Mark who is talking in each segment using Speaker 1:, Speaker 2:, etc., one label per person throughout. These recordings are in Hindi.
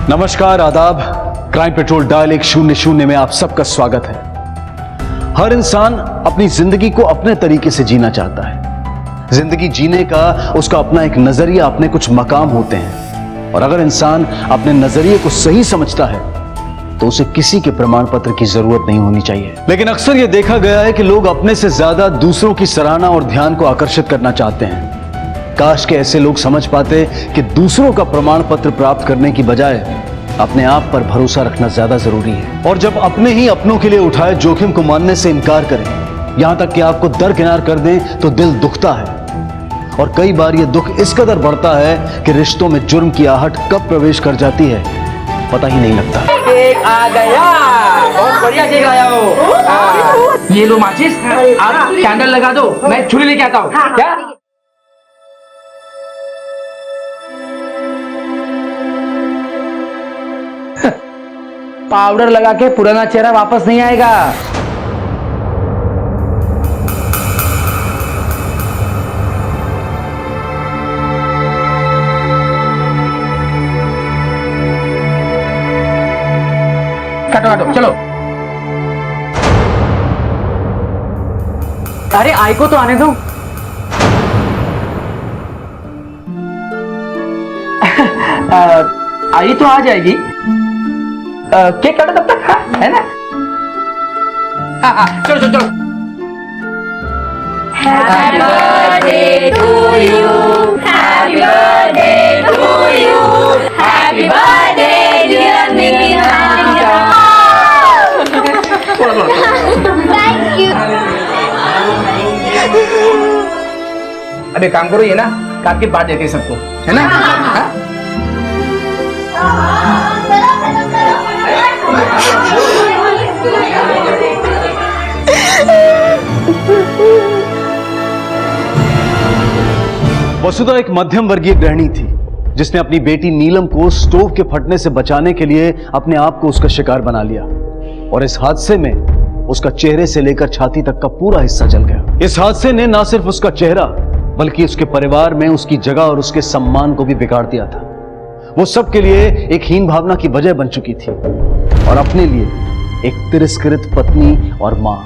Speaker 1: नमस्कार, आदाब। क्राइम पेट्रोल डायल 100 में आप सबका स्वागत है। हर इंसान अपनी जिंदगी को अपने तरीके से जीना चाहता है। जिंदगी जीने का उसका अपना एक नजरिया, अपने कुछ मकाम होते हैं। और अगर इंसान अपने नजरिए को सही समझता है तो उसे किसी के प्रमाण पत्र की जरूरत नहीं होनी चाहिए। लेकिन अक्सर यह देखा गया है कि लोग अपने से ज्यादा दूसरों की सराहना और ध्यान को आकर्षित करना चाहते हैं। काश के ऐसे लोग समझ पाते कि दूसरों का प्रमाण पत्र प्राप्त करने की बजाय अपने आप पर भरोसा रखना ज्यादा जरूरी है। और जब अपने ही अपनों के लिए उठाए जोखिम को मानने से इनकार करें, यहां तक कि आपको दरकिनार कर दें, तो दिल दुखता है। और कई बार यह दुख इस कदर बढ़ता है कि रिश्तों में जुर्म की आहट कब प्रवेश कर जाती है पता ही नहीं लगता।
Speaker 2: केक आ गया, बहुत बढ़िया केक लाया हो। ये लो माचिस, आप कैंडल लगा दो, मैं छुरी लेके आता हूँ। क्या? पाउडर लगा के पुराना चेहरा वापस नहीं आएगा। काटो काटो, चलो। अरे आई को तो आने दो। आई तो आ जाएगी। केक काटो तब तक, हाँ, है ना? हाँ, चलो चलो चलो।
Speaker 3: Happy birthday to you, happy birthday to you, happy birthday dear Nikita. Thank you.
Speaker 2: अबे काम करो, ये ना काट के बांट देते हैं सबको, है ना? हाँ?
Speaker 1: वसुधा एक मध्यम वर्गीय गृहिणी थी जिसने अपनी बेटी नीलम को स्टोव के फटने से बचाने के लिए अपने आप को उसका शिकार बना लिया। और इस हादसे में उसका चेहरे से लेकर छाती तक का पूरा हिस्सा जल गया। इस हादसे ने न सिर्फ उसका चेहरा बल्कि उसके परिवार में उसकी जगह और उसके सम्मान को भी बिगाड़ दिया था। वो सबके लिए एक हीन भावना की वजह बन चुकी थी और अपने लिए एक तिरस्कृत पत्नी और मां।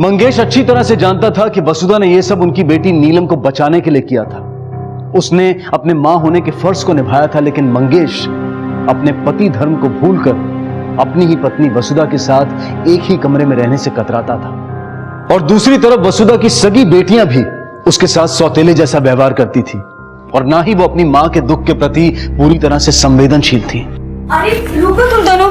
Speaker 1: मंगेश अच्छी तरह से जानता था कि वसुधा ने यह सब उनकी बेटी नीलम को बचाने के लिए किया था। उसने अपने मां होने के फर्ज को निभाया था, लेकिन मंगेश अपने पति धर्म को भूलकर अपनी ही पत्नी वसुधा के साथ एक ही कमरे में रहने से कतराता था। और दूसरी तरफ वसुधा की सगी बेटियां भी उसके साथ सौतेले जैसा व्यवहार करती थी और ना ही वो अपनी मां के दुख के प्रति पूरी तरह से संवेदनशील थी।
Speaker 4: अरे रुको तुम दोनों,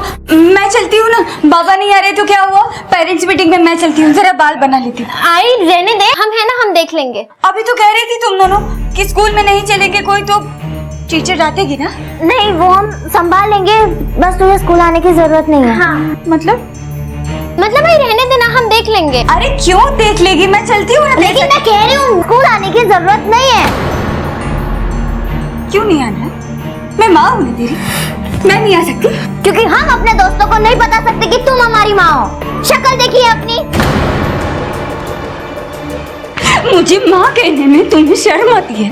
Speaker 4: मैं चलती हूँ ना। बाबा नहीं आ रहे तो क्या हुआ, पेरेंट्स मीटिंग में मैं चलती हूँ, जरा बाल बना लेती हूँ।
Speaker 3: आई रहने दे, हम है ना, हम देख लेंगे।
Speaker 4: अभी तो कह रही थी तुम दोनों कि स्कूल में नहीं चलेंगे कोई तो टीचर डांटेगी ना।
Speaker 3: नहीं, वो हम संभाल लेंगे, बस तुम्हें स्कूल आने की जरूरत नहीं है। हाँ।
Speaker 4: मतलब
Speaker 3: भाई रहने देना, हम देख लेंगे।
Speaker 4: अरे क्यों देख लेगी, मैं चलती हूँ ना।
Speaker 3: लेकिन मैं कह रही हूँ स्कूल आने की जरूरत नहीं है।
Speaker 4: क्यों नहीं आना? मैं माँ हूँ ना तेरी, मैं नहीं आ सकती?
Speaker 3: क्योंकि हम अपने दोस्तों को नहीं बता सकते कि तुम हमारी माँ हो। शक्ल देखिए अपनी।
Speaker 4: मुझे माँ कहने में तुम्हें शर्म आती है?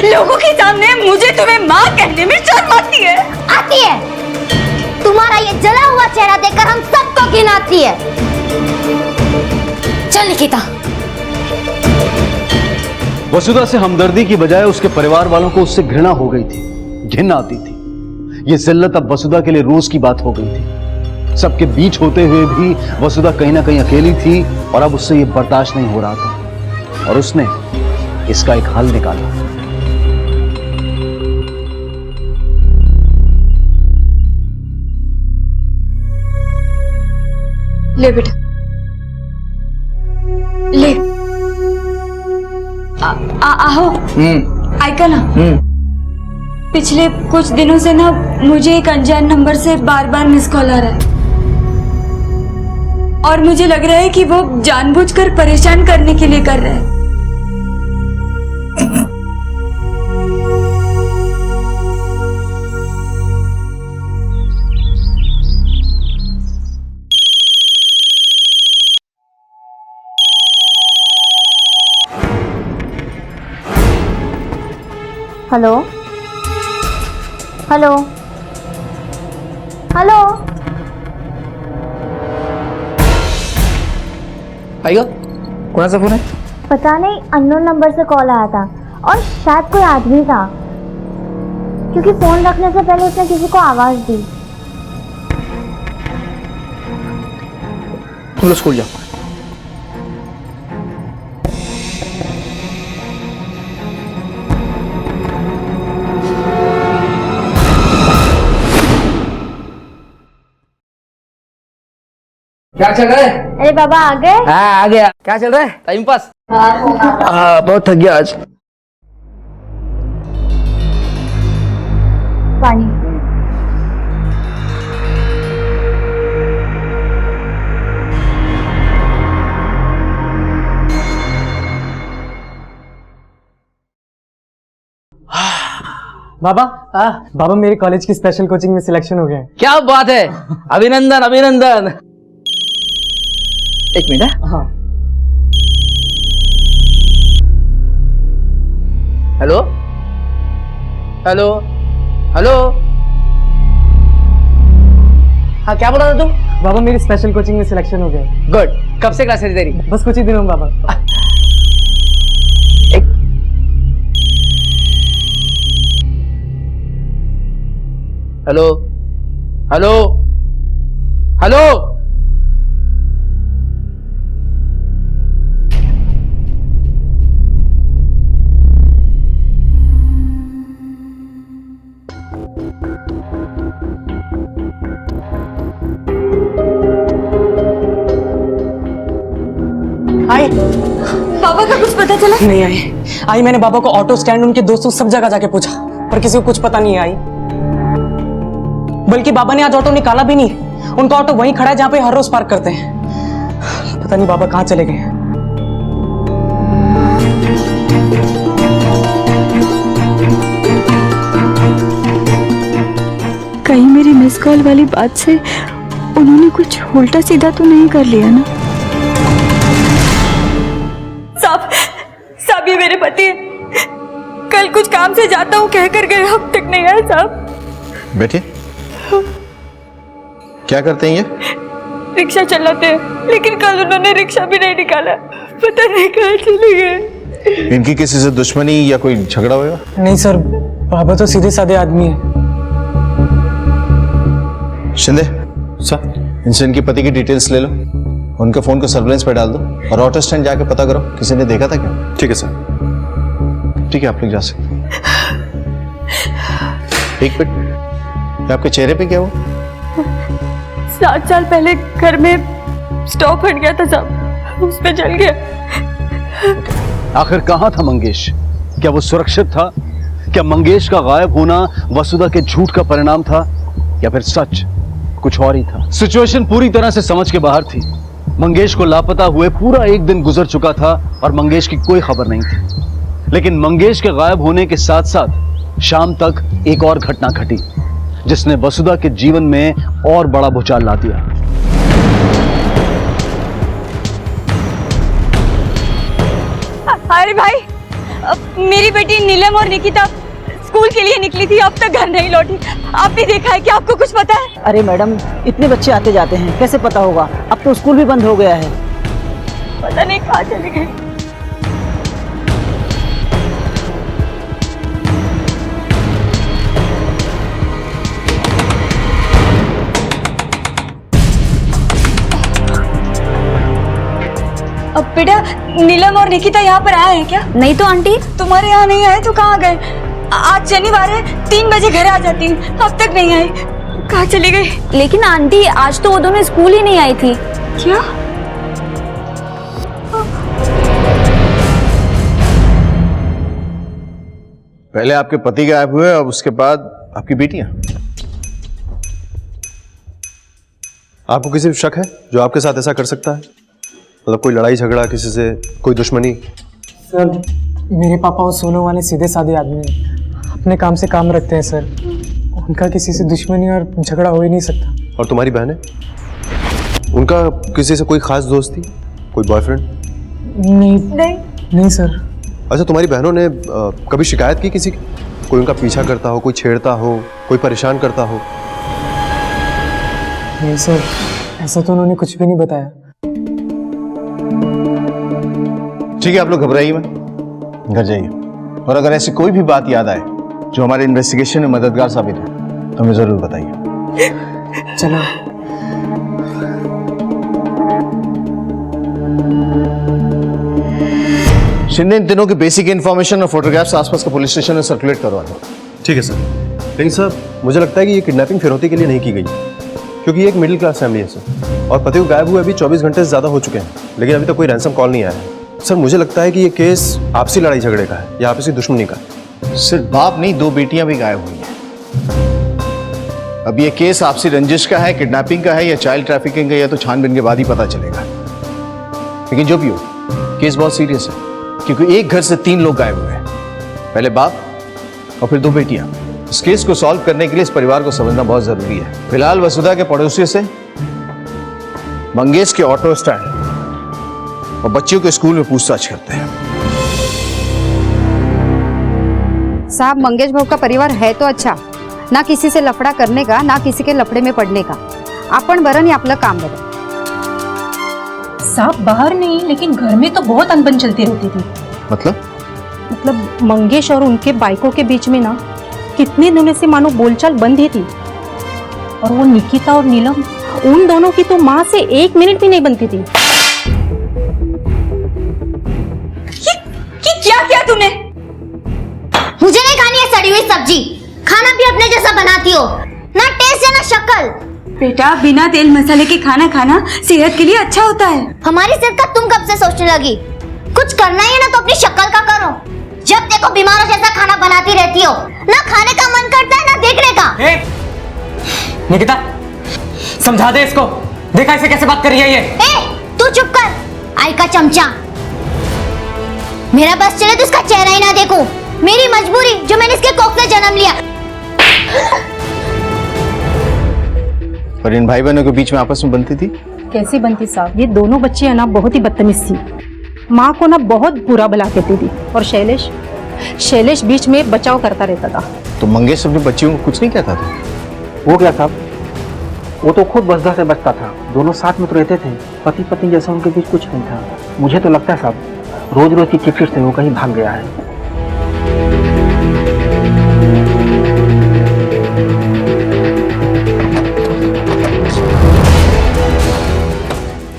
Speaker 4: लोगों के सामने मुझे तुम्हें माँ कहने में शर्म आती है?
Speaker 3: आती है। तुम्हारा ये जला हुआ चेहरा देखकर हम सबको घिन आती है। चल निकिता।
Speaker 1: वसुधा से हमदर्दी की बजाय उसके परिवार वालों को उससे घृणा हो गई थी, घिन आती थी। यह जिल्लत अब वसुधा के लिए रोज की बात हो गई थी। सबके बीच होते हुए भी वसुधा कहीं ना कहीं अकेली थी और अब उससे यह बर्दाश्त नहीं हो रहा था और उसने इसका एक हल निकाला।
Speaker 4: ले बेटा, ले आओ। ऐका ना, पिछले कुछ दिनों से ना मुझे एक अनजान नंबर से बार बार मिस कॉल आ रहा है और मुझे लग रहा है कि वो जानबूझकर परेशान करने के लिए कर रहा है।
Speaker 3: Hello hello hello.
Speaker 2: आइयो कौन सा फोन है?
Speaker 3: पता नहीं, अननोन नंबर से कॉल आया था और शायद कोई आदमी था, क्योंकि फोन रखने से पहले उसने किसी को आवाज दी।
Speaker 2: तुम लोग स्कूल जाओ। क्या चल रहा है?
Speaker 3: अरे बाबा आ गए?
Speaker 2: हाँ आ गया। क्या चल रहा है? Time pass. बहुत थक गया आज।
Speaker 3: पानी।
Speaker 5: बाबा मेरे कॉलेज की स्पेशल कोचिंग में सिलेक्शन हो गया है।
Speaker 2: क्या बात है, अभिनंदन अभिनंदन। एक मिनट।
Speaker 5: हाँ
Speaker 2: हेलो हेलो हेलो। हाँ क्या बोला था तू?
Speaker 5: बाबा मेरी स्पेशल कोचिंग में सिलेक्शन हो गया है।
Speaker 2: गुड। कब से क्लास है तेरी?
Speaker 5: बस कुछ ही दिनों में बाबा।
Speaker 2: एक हेलो हेलो हेलो।
Speaker 5: आई
Speaker 4: पापा का कुछ पता चला?
Speaker 5: नहीं आई मैंने बाबा को ऑटो स्टैंड, उनके दोस्तों सब जगह जाके पूछा पर किसी को कुछ पता नहीं आई। बल्कि बाबा ने आज ऑटो निकाला भी नहीं, उनका ऑटो वहीं खड़ा है जहां पे हर रोज पार्क करते हैं। पता नहीं बाबा कहां चले गए।
Speaker 4: कहीं मेरी मिस कॉल वाली बात से उन्होंने कुछ उल्टा सीधा तो नहीं कर लिया ना? साहब ये मेरे पति हैं। कल कुछ काम से जाता हूँ कह कर गए, अब तक नहीं आए साहब।
Speaker 6: बैठिए। क्या करते हैं ये?
Speaker 4: रिक्शा चलाते हैं, लेकिन कल उन्होंने रिक्शा भी नहीं निकाला, पता नहीं कहाँ चले गए।
Speaker 6: इनकी किसी से दुश्मनी या कोई झगड़ा हुआ?
Speaker 5: नहीं सर, बाबा तो सीधे साधे आदमी है।
Speaker 6: शिंदे सर, इनसे इनके पति की डिटेल्स ले लो, उनके फोन को सर्विलेंस पे डाल दो और ऑटो स्टैंड जाके पता करो किसी ने देखा था क्या। ठीक है सर। ठीक है, आप लोग जा सकते हैं। एक मिनट, आपके चेहरे पे क्या हुआ?
Speaker 4: 7 साल पहले घर में स्टोव फट गया था साहब, उस पे जल गया।
Speaker 1: आखिर कहां था मंगेश? क्या वो सुरक्षित था? क्या मंगेश का गायब होना वसुधा के झूठ का परिणाम था या फिर सच कुछ और ही था? सिचुएशन पूरी तरह से समझ के बाहर थी। मंगेश को लापता हुए पूरा एक दिन गुजर चुका था और मंगेश की कोई खबर नहीं थी। लेकिन मंगेश के गायब होने के साथ साथ शाम तक एक और घटना घटी जिसने वसुधा के जीवन में और बड़ा भूचाल ला दिया।
Speaker 4: अरे भाई, मेरी बेटी नीलम और निकिता स्कूल के लिए निकली थी, अब तक घर नहीं लौटी। आपने देखा है कि आपको कुछ पता है?
Speaker 7: अरे मैडम, इतने बच्चे आते जाते हैं, कैसे पता होगा? अब तो स्कूल भी बंद हो गया है।
Speaker 4: पता नहीं कहाँ चले गए। अब बेटा, नीलम और निकिता यहाँ पर आए हैं क्या?
Speaker 3: नहीं तो आंटी।
Speaker 4: तुम्हारे यहाँ नहीं आए तो कहाँ गए? आज शनिवार है, 3 बजे घर आ जाती हूँ, अब तक नहीं आई। कहाँ चली गई?
Speaker 3: लेकिन आंटी, आज तो वो दोनों स्कूल ही नहीं आई थी।
Speaker 4: क्या?
Speaker 6: पहले आपके पति गायब हुए, अब उसके बाद आपकी बेटियां। आपको किसी पे शक है जो आपके साथ ऐसा कर सकता है? मतलब कोई लड़ाई झगड़ा किसी से, कोई दुश्मनी?
Speaker 5: सर मेरे पापा वो सोनो वाले सीधे साधे आदमी हैं, अपने काम से काम रखते हैं सर। उनका किसी से दुश्मनी और झगड़ा हो ही नहीं सकता।
Speaker 6: और तुम्हारी बहनें, उनका किसी से कोई खास दोस्ती, कोई बॉयफ्रेंड? नहीं सर। अच्छा, तुम्हारी बहनों ने कभी शिकायत की किसी की? कोई उनका पीछा करता हो, कोई छेड़ता हो, कोई परेशान करता हो?
Speaker 5: नहीं सर, ऐसा तो उन्होंने कुछ भी नहीं बताया।
Speaker 6: ठीक है, आप लोग घबराइए मत, घर जाइए। और अगर ऐसी कोई भी बात याद आए जो हमारे इन्वेस्टिगेशन में मददगार साबित हो तो हमें जरूर बताइए।
Speaker 5: चलो।
Speaker 6: शिंदे, इन दिनों की बेसिक इन्फॉर्मेशन और फोटोग्राफ्स आसपास के पुलिस स्टेशन में सर्कुलेट करवा दो। ठीक है सर। लेकिन सर, मुझे लगता है कि ये किडनैपिंग फिरौती के लिए नहीं की गई, क्योंकि ये एक मिडिल क्लास फैमिली है सर, और पति को गायब हुए अभी 24 घंटे से ज़्यादा हो चुके हैं, लेकिन अभी तक कोई रैंसम कॉल नहीं आया है। सर मुझे लगता है कि ये केस आपसी लड़ाई झगड़े का है या आपसी दुश्मनी का है।
Speaker 8: सिर्फ बाप नहीं, 2 बेटियां भी गायब हुई हैं। अब ये केस आपसी रंजिश का है, किडनैपिंग का है या चाइल्ड ट्रैफिकिंग का, या तो छानबीन के बाद ही पता चलेगा। लेकिन जो भी हो, केस बहुत सीरियस है, क्योंकि एक घर से 3 लोग गायब हुए हैं, पहले बाप और फिर 2 बेटियां। इस केस को सॉल्व करने के लिए इस परिवार को समझना बहुत जरूरी है। फिलहाल वसुधा के पड़ोसियों से, मंगेश के ऑटो स्टैंड और बच्चियों के स्कूल में पूछताछ करते हैं।
Speaker 9: साहब, मंगेश भाऊ का परिवार है तो अच्छा, ना किसी से लफड़ा करने का, ना किसी के लफड़े में पड़ने का। आपण बरं आणि आपलं काम बरं।
Speaker 4: साहब बाहर नहीं, लेकिन घर में तो बहुत अनबन चलती रहती थी।
Speaker 8: मतलब
Speaker 4: मंगेश और उनके बाइकों के बीच में ना कितने दिनों से मानो बोलचाल बंद ही थी। और वो निकिता और नीलम, उन दोनों की तो माँ से 1 मिनट भी नहीं बनती थी। क्या किया तूने?
Speaker 3: मुझे नहीं खानी है सड़ी हुई सब्जी। खाना भी अपने जैसा बनाती हो, ना टेस्ट है ना शक्ल।
Speaker 4: बेटा, बिना तेल मसाले के खाना खाना सेहत के लिए अच्छा होता है।
Speaker 3: हमारी सेहत का तुम कब से सोचने लगी? कुछ करना ही है ना तो अपनी शक्ल का करो। जब देखो बीमारों जैसा खाना बनाती रहती हो, ना खाने का मन करता है ना देखने का।
Speaker 5: निकिता, समझा दे इसको। देखा इसे कैसे बात कर रही है ये।
Speaker 3: तू चुप कर, आई का चमचा। मेरा बस चले तो उसका चेहरा ही ना देखूं। मेरी मजबूरी जो मैंने इसके कोख से जन्म लिया।
Speaker 8: और इन भाई बहनों के बीच में आपस में बनती थी?
Speaker 4: कैसी बनती साहब, ये दोनों बच्चे है ना बहुत ही बदतमीज थी। माँ को ना बहुत बुरा भला कहती थी, और शैलेश बीच में बचाव करता रहता था।
Speaker 8: तो मंगेश अपनी बच्चियों को कुछ नहीं कहता था?
Speaker 10: वो क्या साहब, वो तो खुद बसदा से बचता था। दोनों साथ में तो रहते थे, पति पत्नी जैसा उनके बीच कुछ नहीं था। मुझे तो लगता है साहब, रोज रोज की चिटचिट से वो कहीं भाग गया है।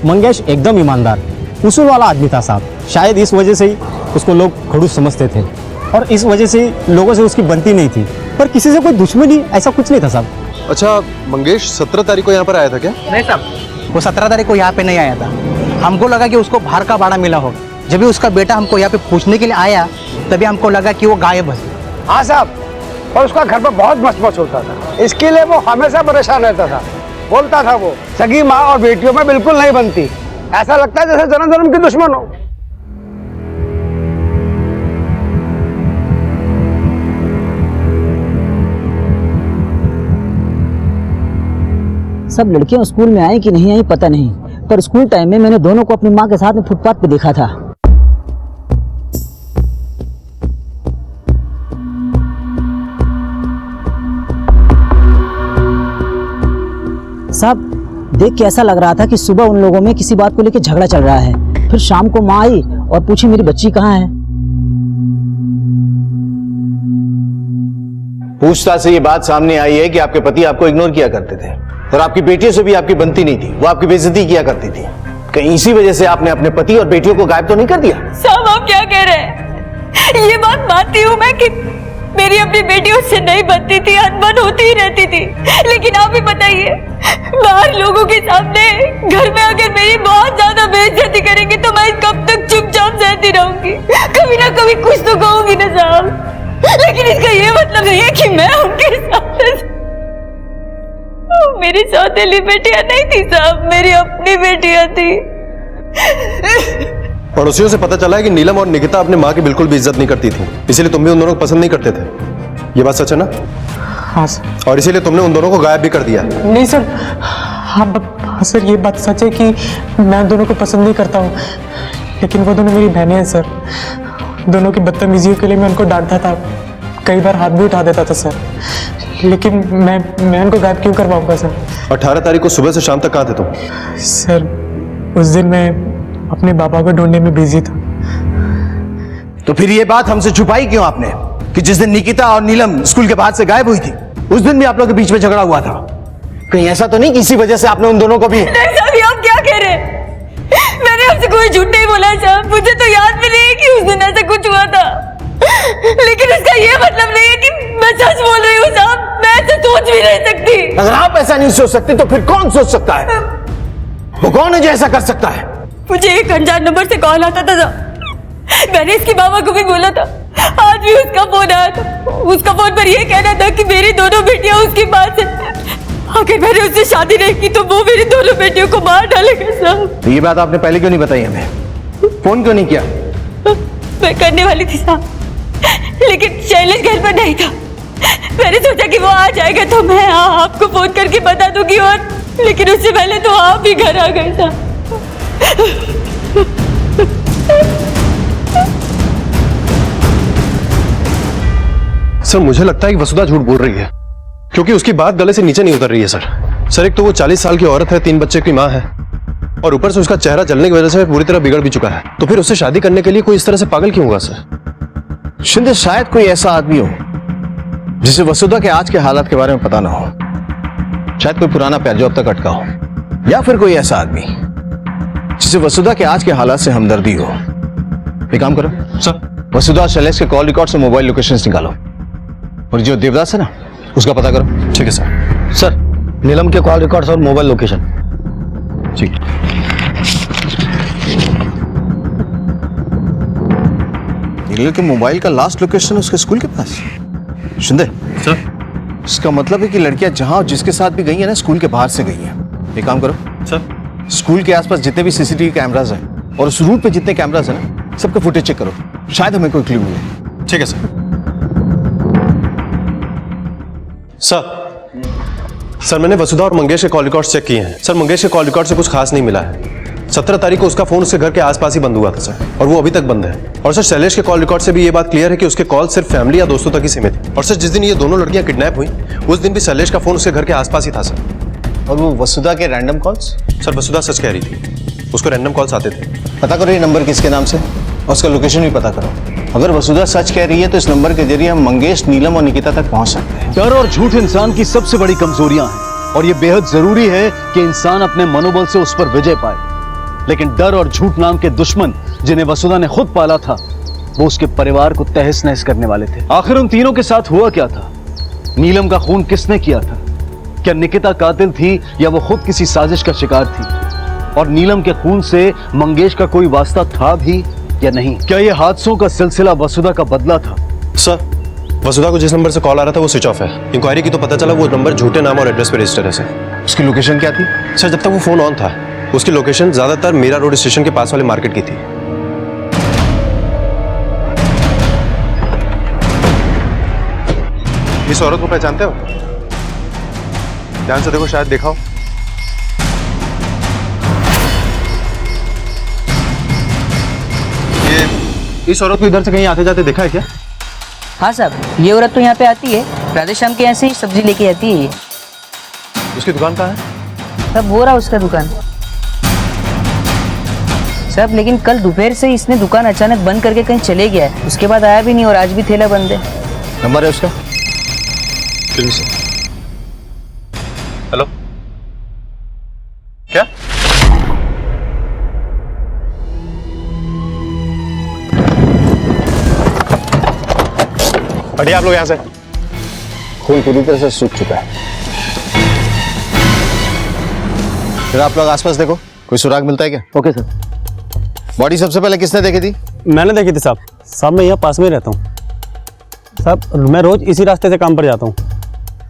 Speaker 11: मंगेश एकदम ईमानदार, उसूल वाला आदमी था साहब। शायद इस वजह से ही उसको लोग खड़ूस समझते थे, और इस वजह से लोगों से उसकी बनती नहीं थी। पर किसी से कोई दुश्मनी ऐसा कुछ नहीं था साहब।
Speaker 6: अच्छा, मंगेश 17 तारीख को यहाँ पर आया था क्या?
Speaker 10: नहीं साहब, वो 17 तारीख को यहाँ पे नहीं आया था। हमको लगा कि उसको बाहर का भाड़ा मिला होगा। जब भी उसका बेटा हमको यहाँ पे पूछने के लिए आया, तभी हमको लगा कि वो गायब है।
Speaker 12: हाँ साहब, और उसका घर पर बहुत मस्त होता था। इसके लिए वो हमेशा परेशान रहता था। बोलता था वो सगी माँ और बेटियों में बिल्कुल नहीं बनती। ऐसा लगता है जैसे जन्म जन्म की दुश्मन हो।
Speaker 7: सब लड़कियां स्कूल में आई कि नहीं आई पता नहीं, पर स्कूल टाइम में मैंने दोनों को अपनी माँ के साथ में फुटपाथ पे देखा था। साहब, देख के ऐसा लग रहा था कि सुबह उन लोगों में किसी बात को लेकर झगड़ा चल रहा है। फिर शाम को माँ आई और पूछी मेरी बच्ची कहाँ है।
Speaker 8: पूछताछ से ये बात सामने आई है कि आपके पति आपको इग्नोर किया करते थे, और आपकी बेटियों से भी आपकी बनती नहीं थी। वो आपकी बेइज्जती किया करती थी। कहीं इसी वजह से आपने अपने पति और बेटियों को गायब तो नहीं कर दिया?
Speaker 4: साहब आप क्या कह रहे हैं? ये बात मानती हूँ मैं कि मेरी अपनी बेटियों से नहीं बनती थी, अनबन होती ही रहती थी। लेकिन आप ही बताइए, बाहर लोगों के सामने, घर में अगर मेरी बहुत ज्यादा बेइज्जती करेंगे तो मैं कब तक चुपचाप सहती रहूंगी? कभी ना कभी कुछ तो कहूंगी ना साहब। लेकिन इसका ये मतलब नहीं है कि मैं उनके साथ, वो मेरी सौतेली बेटियां नहीं थी साहब, मेरी अपनी बेटियां थी।
Speaker 6: पड़ोसियों से पता चला है कि नीलम और निकिता अपने माँ की बिल्कुल भी इज्जत नहीं करती थी, इसीलिए तुम भी उन दोनों को पसंद नहीं करते थे। ये बात सच है ना?
Speaker 5: हाँ सर।
Speaker 6: और इसीलिए तुमने उन दोनों को गायब भी कर दिया।
Speaker 5: नहीं सर, हाँ सर, ये बात सच है कि मैं उन दोनों को पसंद नहीं करता हूँ, लेकिन वो दोनों मेरी बहनें हैं सर। दोनों की बदतमीजियों के लिए मैं उनको डांटता था, कई बार हाथ भी उठा देता था सर, लेकिन मैं उनको गायब क्यों करवाऊंगा सर?
Speaker 6: 18 तारीख को सुबह से शाम तक कहाँ थे तुम?
Speaker 5: सर उस दिन मैं अपने पापा को ढूंढने में बिजी था।
Speaker 8: तो फिर ये बात हमसे छुपाई क्यों आपने कि जिस दिन निकिता और नीलम स्कूल के बाहर से गायब हुई थी उस दिन भी आप लोगों के बीच में झगड़ा हुआ था? कहीं ऐसा तो नहीं कि इसी वजह से आपने उन दोनों को भी?
Speaker 4: नहीं साहब, ये आप क्या कह रहे हैं? मैंने आपसे कोई झूठ नहीं बोला साहब, मुझे तो याद भी नहीं है कि उस दिन ऐसा कुछ हुआ था, लेकिन इसका ये मतलब नहीं है कि मैं सच बोल रही हूँ साहब, मैं ऐसा सोच भी नहीं सकती।
Speaker 8: अगर आप ऐसा नहीं सोच सकते तो फिर कौन सोच सकता है? वो कौन है जो ऐसा कर सकता है?
Speaker 4: मुझे एक अनजान नंबर से कॉल आता था, मैंने इसकी मामा को भी बोला था, आज भी उसका फोन आया था। उसका फोन पर यह कहना था कि मेरी दोनों बेटियां उसकी बात है, अगर मैंने उससे शादी नहीं की तो वो मेरी दोनों बेटियों को मार डालेगा साहब।
Speaker 8: तो ये बात आपने पहले क्यों नहीं बताई हमें? फोन क्यों नहीं किया?
Speaker 4: मैं करने वाली थी साहब, लेकिन शैलेश घर पर नहीं था। मैंने सोचा कि वो आ जाएगा तो मैं आपको फोन करके बता दूंगी, और लेकिन उससे पहले तो आप भी घर आ गए साहब।
Speaker 6: सर मुझे लगता है कि वसुधा झूठ बोल रही है, क्योंकि उसकी बात गले से नीचे नहीं उतर रही है सर। एक तो वो 40 साल की औरत है, 3 बच्चे की माँ है, और ऊपर से उसका चेहरा जलने की वजह से पूरी तरह बिगड़ भी चुका है। तो फिर उससे शादी करने के लिए कोई इस तरह से पागल क्यों होगा सर?
Speaker 8: शिंदे, शायद कोई ऐसा आदमी हो जिसे वसुधा के आज के हालात के बारे में पता ना हो। शायद कोई पुराना प्यार जो अब तक अटका हो, या फिर कोई ऐसा आदमी जिसे वसुधा के आज के हालात से हमदर्दी हो। एक काम करो
Speaker 6: सर,
Speaker 8: वसुधा और शैलेश के कॉल रिकॉर्ड से मोबाइल लोकेशंस निकालो, और जो देवदास है ना उसका पता करो।
Speaker 6: ठीक है सर।
Speaker 11: सर नीलम के कॉल रिकॉर्ड्स और मोबाइल लोकेशन।
Speaker 8: ठीक। नीलम के मोबाइल का लास्ट लोकेशन उसके स्कूल के पास। शिंदे
Speaker 6: सर,
Speaker 8: इसका मतलब है कि लड़कियां जहां और जिसके साथ भी गई है ना, स्कूल के बाहर से गई हैं। एक काम करो
Speaker 6: सर,
Speaker 8: स्कूल के आसपास जितने भी सीसीटीवी कैमरास हैं और उस रूट पे जितने कैमरास हैं ना, सबका फुटेज चेक करो, शायद हमें कोई क्लू मिले।
Speaker 6: ठीक है सर। सर मैंने वसुधा और मंगेश के कॉल रिकॉर्ड्स चेक किए हैं। सर मंगेश के कॉल रिकॉर्ड से कुछ खास नहीं मिला है। 17 तारीख को उसका फोन उसके घर के आसपास ही बंद हुआ था सर, और वो अभी तक बंद है। और सर शैलेश के कॉल रिकॉर्ड से भी ये बात क्लियर है कि उसके कॉल सिर्फ फैमिली या दोस्तों तक ही सीमित है। और सर जिस दिन ये दोनों लड़कियां किडनैप हुई उस दिन भी शैलेश का फोन उसके घर के आसपास ही था सर।
Speaker 8: और वो वसुधा के रैंडम कॉल्स?
Speaker 6: सर वसुधा सच कह रही थी, उसको रैंडम कॉल्स आते थे।
Speaker 8: पता करो ये नंबर किसके नाम से, और उसका लोकेशन भी पता करो। अगर वसुधा सच कह रही है तो इस नंबर के जरिए हम मंगेश, नीलम और निकिता तक पहुंच सकते हैं।
Speaker 1: डर और झूठ इंसान की सबसे बड़ी कमजोरियां हैं, और यह बेहद जरूरी है कि इंसान अपने मनोबल से उस पर विजय पाए। लेकिन डर और झूठ नाम के दुश्मन जिन्हें वसुधा ने खुद पाला था, वो उसके परिवार को तहस नहस करने वाले थे। आखिर उन तीनों के साथ हुआ क्या था? नीलम का खून किसने किया था? क्या निकिता कातिल थी या वो खुद किसी साजिश का शिकार थी? और नीलम के खून से मंगेश का कोई वास्ता था भी या नहीं? क्या ये हादसों का सिलसिला वसुधा का बदला था?
Speaker 6: सर वसुधा को जिस नंबर से कॉल आ रहा था वो स्विच ऑफ है। इंक्वायरी की तो पता चला वो नंबर झूठे नाम और एड्रेस पे रजिस्टर है सर।
Speaker 8: उसकी लोकेशन क्या थी?
Speaker 6: सर जब तक वो फोन ऑन था उसकी लोकेशन ज्यादातर मीरा रोड स्टेशन के पास वाले मार्केट की थी। इस औरत को पहचानते हो? ध्यान से देखो, शायद देखा हो। ये इस औरत को इधर से कहीं आते जाते देखा है क्या?
Speaker 2: हाँ साहब, ये औरत तो यहाँ पे आती है, राधे श्याम के यहाँ से ही सब्जी लेके आती है।
Speaker 6: उसकी दुकान कहाँ है?
Speaker 2: सब हो रहा उसका दुकान सब, लेकिन कल दोपहर से इसने दुकान अचानक बंद करके कहीं चले गया है, उसके बाद आया भी नहीं, और आज भी ठेला बंद है।
Speaker 8: नंबर है उसका?
Speaker 6: हेलो, क्या? हटिए आप लोग यहां से।
Speaker 8: खून पूरी तरह से सूख चुका है। फिर आप लोग आसपास देखो, कोई सुराग मिलता है क्या?
Speaker 11: Okay sir.
Speaker 8: बॉडी सबसे पहले किसने देखी थी?
Speaker 11: मैंने देखी थी साहब। साहब मैं यहाँ पास में ही रहता हूँ। साहब मैं रोज इसी रास्ते से काम पर जाता हूँ,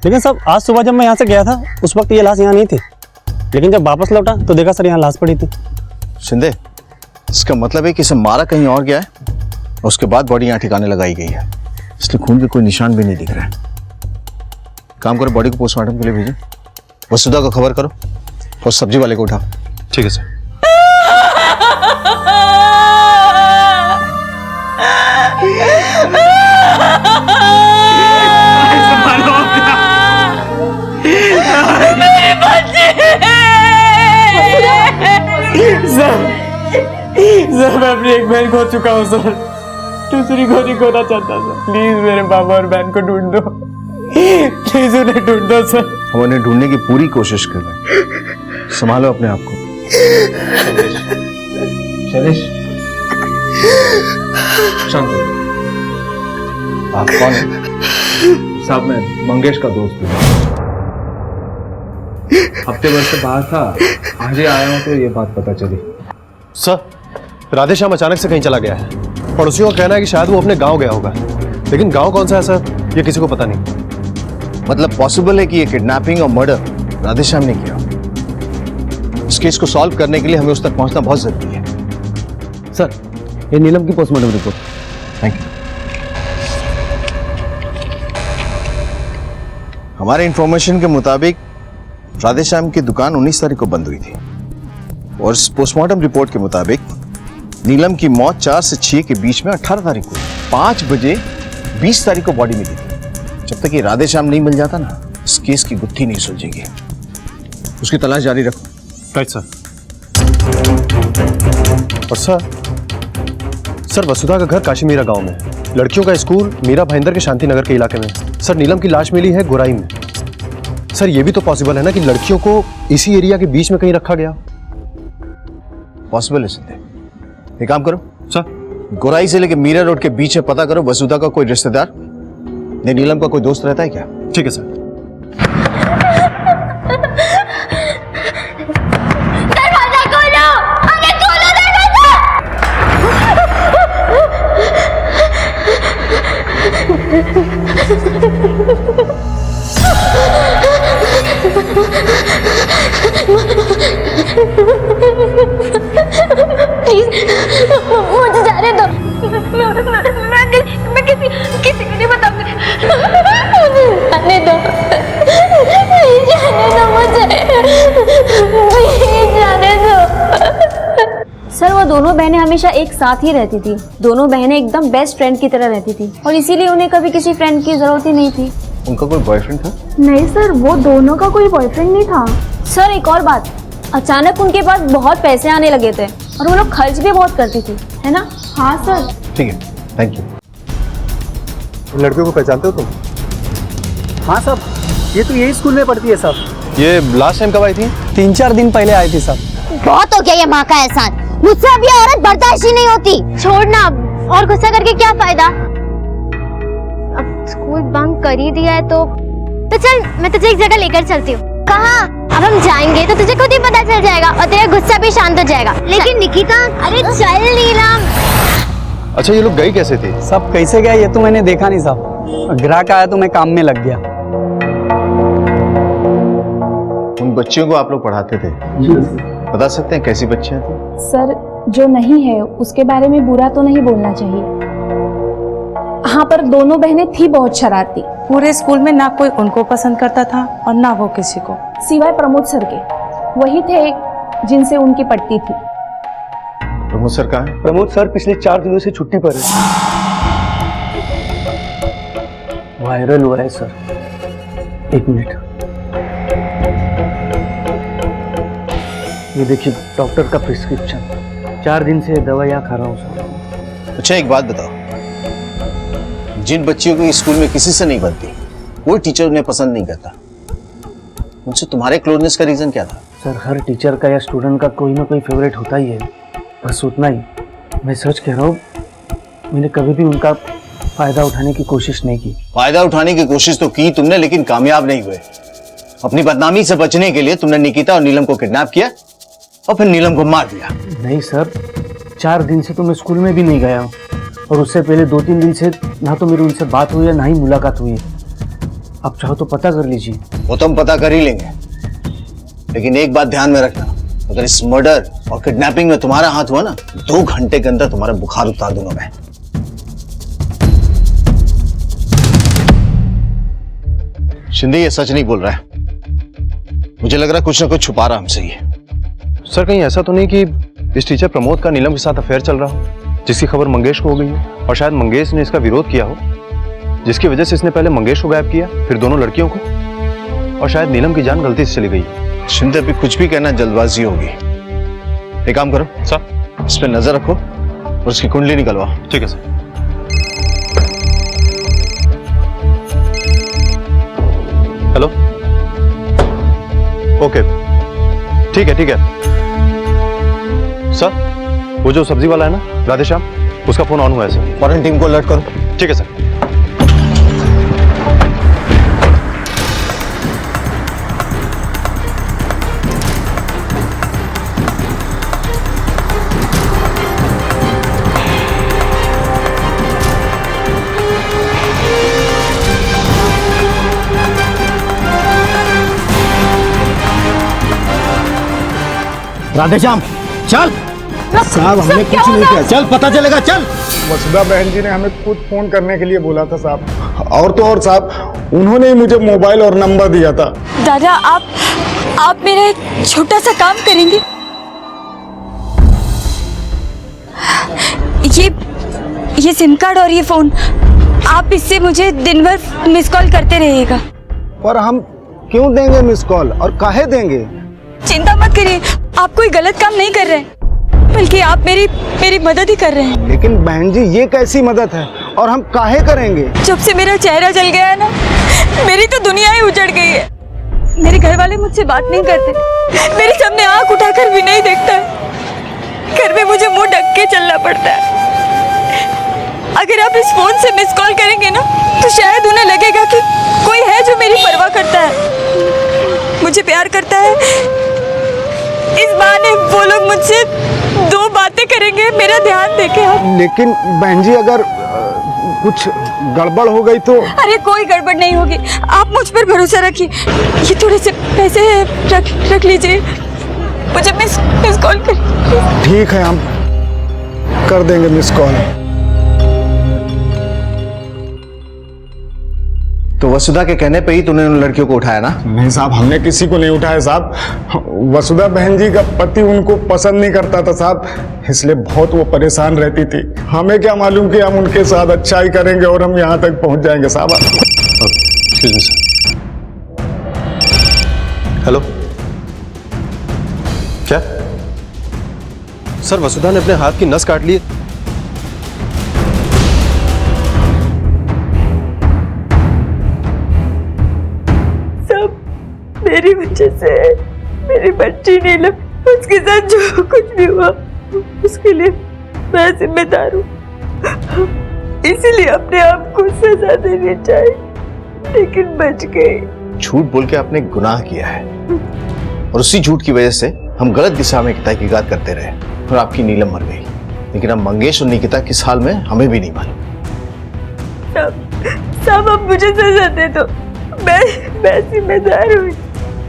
Speaker 11: लेकिन साहब आज सुबह जब मैं यहाँ से गया था उस वक्त ये लाश यहाँ नहीं थी, लेकिन जब वापस लौटा तो देखा सर यहाँ लाश पड़ी थी।
Speaker 8: शिंदे, इसका मतलब है कि इसे मारा कहीं और गया है और उसके बाद बॉडी यहाँ ठिकाने लगाई गई है, इसलिए खून के कोई निशान भी नहीं दिख रहा है। काम करो, बॉडी को पोस्टमार्टम के लिए भेजो, वसुधा को खबर करो और सब्जी वाले को उठाओ।
Speaker 6: ठीक है सर।
Speaker 5: सर मैं अपनी एक बहन खो चुका हूँ सर, दूसरी को नहीं खोना चाहता सर। प्लीज मेरे बाबा और बहन को ढूंढ दो, प्लीज उन्हें ढूंढ दो सर।
Speaker 8: हम उन्हें ढूंढने की पूरी कोशिश कर रहे हैं, संभालो अपने आप को।
Speaker 6: शैलेश, शांत हो। आप कौन है?
Speaker 1: साहब मैं मंगेश का दोस्त हूँ। हफ्ते भर से बाहर था, आज ही आया हूँ तो ये बात पता चली।
Speaker 6: सर, राधेश्याम अचानक से कहीं चला गया है। पड़ोसियों का कहना है कि शायद वो अपने गांव गया होगा, लेकिन गांव कौन सा है सर, ये किसी को पता नहीं।
Speaker 8: मतलब पॉसिबल है कि ये किडनैपिंग और मर्डर राधेश्याम ने किया। इस केस को सॉल्व करने के लिए हमें उस तक पहुंचना बहुत जरूरी है।
Speaker 11: सर ये नीलम की पोस्टमार्टम रिपोर्ट।
Speaker 8: Thank you. हमारे इंफॉर्मेशन के मुताबिक राधेश्याम की दुकान 19 तारीख को बंद हुई थी और इस पोस्टमार्टम रिपोर्ट के मुताबिक नीलम की मौत 4 से 6 के बीच में 18 तारीख को, 5 बजे 20 तारीख को बॉडी मिली थी। जब तक ये राधेश्याम नहीं मिल जाता ना, इस केस की गुत्थी नहीं सुलझेगी। उसकी तलाश जारी रखो।
Speaker 6: Right sir. और सर वसुधा का घर काशीमीरा गांव में है, लड़कियों का स्कूल मीरा भाईंदर के शांति नगर के इलाके में। सर नीलम की लाश मिली है गोराई में। सर ये भी तो पॉसिबल है ना कि लड़कियों को इसी एरिया के बीच में कहीं रखा गया।
Speaker 8: पॉसिबल है सिद्धे। एक काम करो
Speaker 6: सर,
Speaker 8: गोराई से लेके मीरा रोड के बीच में पता करो वसुधा का कोई रिश्तेदार या नीलम का कोई दोस्त रहता है क्या।
Speaker 6: ठीक है सर।
Speaker 3: दरवाजा खोलो, अरे खोलो दरवाजा। प्लीज मुझे जाने दो, मैं किसी को नहीं बताऊंगी। मुझे जाने दो, प्लीज जाने दो मुझे, प्लीज जाने दो।
Speaker 4: सर वो दोनों बहनें हमेशा एक साथ ही रहती थी, दोनों बहनें एकदम बेस्ट फ्रेंड की तरह रहती थी और इसीलिए उन्हें कभी किसी फ्रेंड की जरूरत ही नहीं थी।
Speaker 8: उनका कोई बॉयफ्रेंड था?
Speaker 4: नहीं सर, वो दोनों का कोई बॉयफ्रेंड नहीं था। सर एक और बात, अचानक उनके पास बहुत पैसे आने लगे थे और वो लोग खर्च भी बहुत करती थी, है ना? हाँ सर।
Speaker 8: ठीक है, थैंक यू।
Speaker 6: उन लड़कियों को पहचानते हो तुम?
Speaker 11: हाँ साहब, ये तो यही स्कूल में पढ़ती है साहब।
Speaker 6: ये लास्ट टाइम कब आई थी?
Speaker 11: 3-4 दिन पहले आई थी साहब।
Speaker 3: बहुत हो गया ये माँ का एहसान, मुझसे अब ये औरत बर्दाश्त ही नहीं होती। छोड़ना अब, और गुस्सा करके क्या फायदा। अब स्कूल बंक कर ही दिया है तो चल मैं तुझे एक जगह लेकर चलती हूँ। कहाँ? अब हम जाएंगे तो तुझे खुद ही पता चल जाएगा और तेरा गुस्सा भी शांत हो जाएगा। लेकिन निकिता, अरे चल नीलम।
Speaker 6: अच्छा ये लोग गई कैसे थे?
Speaker 11: सब कैसे गए ये तो मैंने देखा नहीं साहब, ग्राहक आया तो मैं काम में लग गया।
Speaker 8: उन बच्चियों को आप लोग पढ़ाते थे, बता सकते हैं कैसी बच्चियां थी?
Speaker 4: सर जो नहीं है उसके बारे में बुरा तो नहीं बोलना चाहिए। हाँ पर दोनों बहनें थी बहुत शरारती।
Speaker 9: पूरे स्कूल में ना कोई उनको पसंद करता था और ना वो किसी को,
Speaker 4: सिवाय प्रमोद सर के। वही थे जिनसे उनकी पटती थी।
Speaker 8: प्रमोद सर कहाँ है?
Speaker 6: प्रमोद सर पिछले 4 दिनों से छुट्टी पर है।
Speaker 10: वायरल हुआ है सर। 1 मिनट, ये देखिए डॉक्टर का प्रिस्क्रिप्शन, 4 दिन से दवाइयाँ खा रहा हूँ सर।
Speaker 8: अच्छा एक बात बताओ, जिन बच्चियों को स्कूल में किसी से नहीं बनती, कोई टीचर उन्हें पसंद नहीं करता, उनसे तुम्हारे क्लोजनेस का रीजन क्या था?
Speaker 10: सर हर टीचर का या स्टूडेंट का कोई ना कोई फेवरेट होता ही है, बस उतना ही। मैं सच कह रहा हूँ, मैंने कभी भी उनका फायदा उठाने की कोशिश नहीं की।
Speaker 8: फायदा उठाने की कोशिश तो की तुमने, लेकिन कामयाब नहीं हुए। अपनी बदनामी से बचने के लिए तुमने निकिता और नीलम को किडनैप किया और फिर नीलम को मार दिया।
Speaker 10: नहीं सर, 4 दिन से तो मैं स्कूल में भी नहीं गया हूँ और उससे पहले 2-3 दिन से ना तो मेरी उनसे बात हुई है ना ही मुलाकात हुई है। आप चाहो तो पता कर लीजिए।
Speaker 8: वो तो हम पता कर ही लेंगे, लेकिन एक बात ध्यान में रखना, अगर इस मर्डर और किडनैपिंग में तुम्हारा हाथ हुआ ना, 2 घंटे के अंदर तुम्हारा बुखार उतार दूंगा मैं। शिंदे ये सच नहीं बोल रहा है, मुझे लग रहा है कुछ ना कुछ छुपा रहा हमसे ये।
Speaker 6: सर कहीं ऐसा तो नहीं कि इस टीचर प्रमोद का नीलम के साथ अफेयर चल रहा हो, जिसकी खबर मंगेश को हो गई हो, और शायद मंगेश ने इसका विरोध किया हो, जिसकी वजह से इसने पहले मंगेश को गायब किया, फिर दोनों लड़कियों को, और शायद नीलम की जान गलती से चली गई।
Speaker 8: शिंदे अभी कुछ भी कहना जल्दबाजी होगी। एक काम करो
Speaker 6: सर,
Speaker 8: इस पे नजर रखो और उसकी कुंडली निकलवाओ।
Speaker 6: ठीक है सर। हेलो, ओके, ठीक है सर। वो जो सब्जी वाला है ना राधेश्याम, उसका फोन ऑन हुआ है सर।
Speaker 8: फॉरेन टीम को अलर्ट करो।
Speaker 6: ठीक है सर।
Speaker 11: राधेश्याम चल। साहब हमने कुछ नहीं किया, चल पता चलेगा, चल।
Speaker 12: वसुधा बहन जी ने हमें खुद फोन करने के लिए बोला था साहब, और तो और साहब उन्होंने ही मुझे मोबाइल और नंबर दिया था।
Speaker 4: दादा आप मेरा एक छोटा सा काम करेंगे? ये सिम कार्ड और ये फोन, आप इससे मुझे दिन भर मिस कॉल करते रहिएगा।
Speaker 12: पर हम क्यों देंगे मिस कॉल, और काहे देंगे?
Speaker 4: चिंता मत करिए, आप कोई गलत काम नहीं कर रहे हैं, बल्कि आप मेरी मदद ही कर रहे हैं।
Speaker 12: लेकिन बहन जी ये कैसी मदद है, और हम काहे करेंगे?
Speaker 4: जब से मेरा चेहरा जल गया है ना, मेरी तो दुनिया ही उजड़ गई है। मेरे घर वाले मुझसे बात नहीं करते, मेरे सामने आंख उठाकर भी नहीं देखता। घर में मुझे मुंह ढक के चलना पड़ता है। अगर आप इस फोन से मिस कॉल करेंगे ना, तो शायद उन्हें लगेगा कि कोई है जो मेरी परवाह करता है, मुझे प्यार करता है। इस बहाने वो लोग मुझसे 2 बातें करेंगे, मेरा ध्यान देके आप।
Speaker 12: लेकिन बहन जी अगर कुछ गड़बड़ हो गई तो?
Speaker 4: अरे कोई गड़बड़ नहीं होगी, आप मुझ पर भरोसा रखिए। ये थोड़े से पैसे रख लीजिए, मुझे मिस कॉल कर।
Speaker 12: ठीक है, हम कर देंगे मिस कॉल।
Speaker 8: तो वसुधा के कहने पे ही तूने उन लड़कियों को उठाया ना?
Speaker 12: नहीं साहब, हमने किसी को नहीं उठाया साहब। वसुधा बहन जी का पति उनको पसंद नहीं करता था साहब, इसलिए बहुत वो परेशान रहती थी। हमें क्या मालूम कि हम उनके साथ अच्छाई करेंगे और हम यहाँ तक पहुँच जाएंगे साहब।
Speaker 6: Excuse me sir. हेलो, क्या सर वसुधा ने अपने हाथ की नस काट ली?
Speaker 4: मेरी वजह से मेरी बच्ची नीलम, उसके साथ जो कुछ भी हुआ उसके लिए मैं जिम्मेदार हूँ, इसीलिए अपने आप को सजा देनी चाहिए, लेकिन बच गई।
Speaker 8: झूठ बोल के आपने गुनाह किया है, और उसी झूठ की वजह से हम गलत दिशा में तहकीकात करते रहे और आपकी नीलम मर गई। लेकिन अब मंगेश और निकिता किस हाल में हमें भी नहीं मालूम।
Speaker 4: साहब अब मुझे सजा दे दो, मैं जिम्मेदार हूँ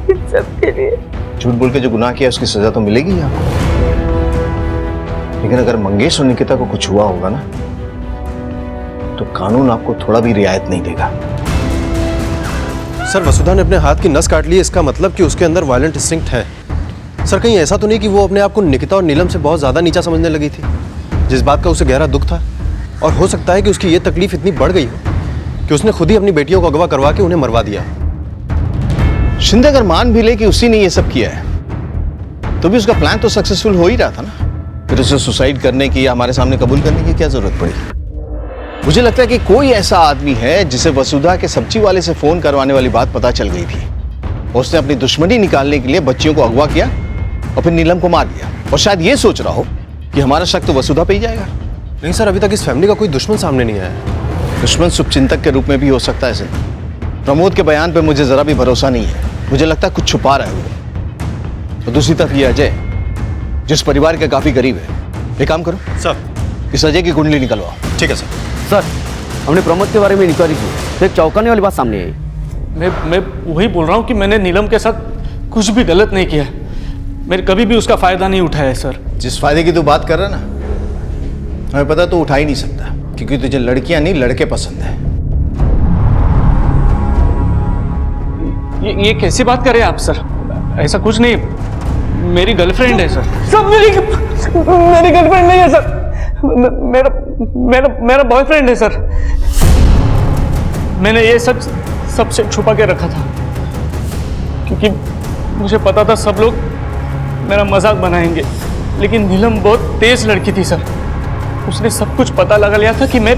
Speaker 4: इन सब के लिए।
Speaker 8: झूठ बोल के जो गुनाह किया उसकी सजा तो मिलेगी ही आपको, लेकिन अगर मंगेश और निकिता को कुछ हुआ होगा ना, तो कानून आपको थोड़ा भी रियायत नहीं देगा।
Speaker 6: सर वसुधा ने अपने हाथ की नस काट ली, इसका मतलब कि उसके अंदर वायलेंट इंस्टिंक्ट है। सर कहीं ऐसा तो नहीं कि वो अपने आप को निकिता और नीलम से बहुत ज्यादा नीचा समझने लगी थी, जिस बात का उसे गहरा दुख था, और हो सकता है कि उसकी ये तकलीफ इतनी बढ़ गई हो कि उसने खुद ही अपनी बेटियों को अगवा करवा के उन्हें मरवा दिया।
Speaker 8: शिंदे अगर मान भी ले कि उसी ने ये सब किया है, तो भी उसका प्लान तो सक्सेसफुल हो ही रहा था ना। फिर उसे सुसाइड करने की या हमारे सामने कबूल करने की क्या जरूरत पड़ी? मुझे लगता है कि कोई ऐसा आदमी है जिसे वसुधा के सब्जी वाले से फोन करवाने वाली बात पता चल गई थी, और उसने अपनी दुश्मनी निकालने के लिए बच्चियों को अगवा किया और फिर नीलम को मार दिया, और शायद ये सोच रहा हो कि हमारा शक तो वसुधा पे ही जाएगा।
Speaker 6: नहीं सर, अभी तक इस फैमिली का कोई दुश्मन सामने नहीं आया।
Speaker 8: दुश्मन शुभचिंतक के रूप में भी हो सकता है सर। प्रमोद के बयान पे मुझे जरा भी भरोसा नहीं है, मुझे लगता है कुछ छुपा रहा है वो। और दूसरी तरफ ये अजय, जिस परिवार के काफी करीब है। एक काम करो
Speaker 6: सर,
Speaker 8: इस अजय की कुंडली निकलवाओ।
Speaker 6: ठीक है सर।
Speaker 11: सर हमने प्रमोद के बारे में इंक्वायरी की तो एक चौंकाने वाली बात सामने आई।
Speaker 5: मैं वही बोल रहा हूँ कि मैंने नीलम के साथ कुछ भी गलत नहीं किया। मैंने कभी भी उसका फायदा नहीं उठाया है सर।
Speaker 8: जिस फायदे की तू बात कर रहा ना, हमें पता तो उठा ही नहीं सकता, क्योंकि तुझे लड़कियां नहीं लड़के पसंद है।
Speaker 5: ये कैसी बात कर रहे हैं आप सर? ऐसा कुछ नहीं, मेरी गर्लफ्रेंड है सर। सर मेरी गर्लफ्रेंड नहीं है सर, मेरा मेरा मेरा बॉयफ्रेंड है सर। मैंने ये सच सबसे छुपा के रखा था, क्योंकि मुझे पता था सब लोग मेरा मजाक बनाएंगे। लेकिन नीलम बहुत तेज लड़की थी सर, उसने सब कुछ पता लगा लिया था कि मैं।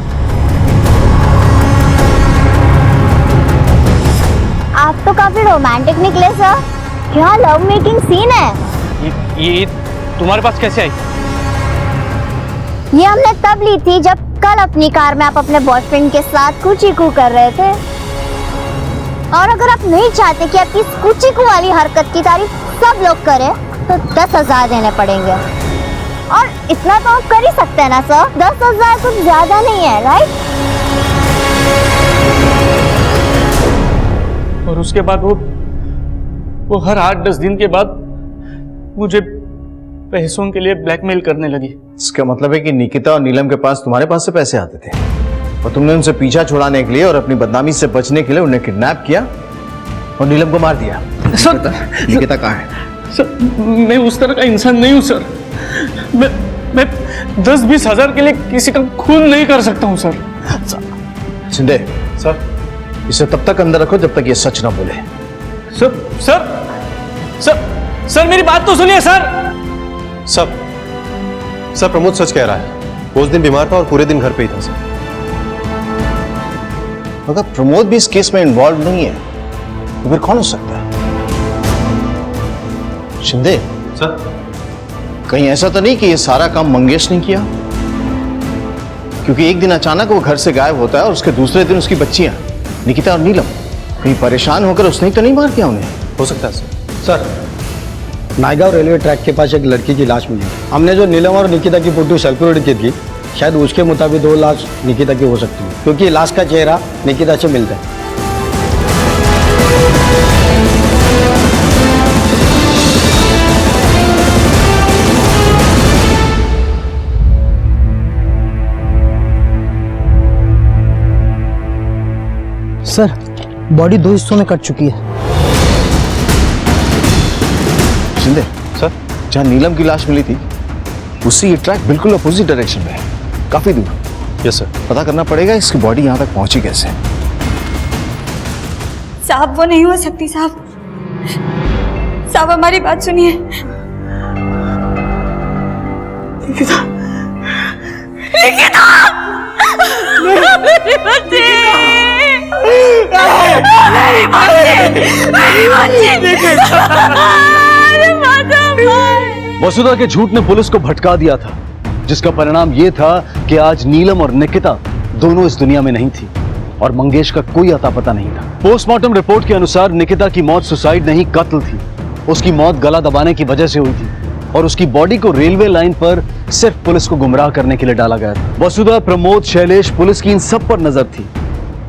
Speaker 3: आप तो काफी रोमांटिक निकले सर, क्या लव मेकिंग सीन है?
Speaker 5: ये तुम्हारे पास कैसे आई?
Speaker 3: ये हमने तब ली थी जब कल अपनी कार में आप अपने बॉयफ्रेंड के साथ कुची-कू कर रहे थे। और अगर आप नहीं चाहते कि आपकी कुची-कू वाली हरकत की तारीफ सब लोग करें, तो 10,000 देने पड़ेंगे। और इतना तो आप कर ही सकते हैं ना सर? 10,000 कुछ ज्यादा नहीं है, राइट?
Speaker 5: और उसके बाद वो हर 8-10 दिन के बाद मुझे पैसों के लिए ब्लैकमेल करने लगी।
Speaker 8: इसका मतलब है कि निकिता और नीलम के पास तुम्हारे पास से पैसे आते थे और तुमने उनसे पीछा छुड़ाने के लिए और अपनी बदनामी से बचने के लिए उन्हें किडनैप किया और नीलम को मार दिया।
Speaker 5: सर
Speaker 8: निकिता कहाँ है?
Speaker 5: सर मैं उस तरह का इंसान नहीं हूँ सर। मैं 10-20 हजार के लिए किसी का खून नहीं कर सकता हूँ सर।
Speaker 8: शिंदे सर, इसे तब तक अंदर रखो जब तक ये सच ना बोले।
Speaker 5: सर सर सर सर मेरी बात तो सुनिए सर।
Speaker 6: सर प्रमोद सच कह रहा है, वो उस दिन बीमार था और पूरे दिन घर पे ही था सर।
Speaker 8: अगर प्रमोद भी इस केस में इन्वॉल्व नहीं है तो फिर कौन हो सकता है? शिंदे
Speaker 6: सर,
Speaker 8: कहीं ऐसा तो नहीं कि ये सारा काम मंगेश ने किया? क्योंकि एक दिन अचानक वो घर से गायब होता है और उसके दूसरे दिन उसकी बच्चियां निकिता और नीलम कहीं परेशान होकर उसने तो नहीं मार दिया उन्हें?
Speaker 6: हो सकता है sir.
Speaker 11: Sir Naigaon railway track के पास एक लड़की की लाश मिली। हमने जो नीलम और निकिता की फोटो सर्कुलेट की थी, शायद उसके मुताबिक 2 लाश निकिता की हो सकती है, क्योंकि लाश का चेहरा निकिता से मिलता है।
Speaker 7: सर बॉडी 2 हिस्सों में कट चुकी है।
Speaker 8: शिंदे सर, जहां नीलम की लाश मिली थी उससे ये ट्रैक बिल्कुल अपोजिट डायरेक्शन में है, काफी दूर।
Speaker 6: Yes sir.
Speaker 8: पता करना पड़ेगा इसकी बॉडी यहां तक पहुंची कैसे।
Speaker 4: साहब वो नहीं हो सकती साहब। साहब हमारी बात सुनिए। निकिता निकिता मेरी बच्ची मेरी बच्ची।
Speaker 1: वसुधा के झूठ ने पुलिस को भटका दिया था, जिसका परिणाम यह था कि आज नीलम और निकिता दोनों इस दुनिया में नहीं थी और मंगेश का कोई अता पता नहीं था। पोस्टमार्टम रिपोर्ट के अनुसार निकिता की मौत सुसाइड नहीं, कत्ल थी। उसकी मौत गला दबाने की वजह से हुई थी और उसकी बॉडी को रेलवे लाइन पर सिर्फ पुलिस को गुमराह करने के लिए डाला गया था। वसुधा, प्रमोद, शैलेश, पुलिस की इन सब पर नजर थी,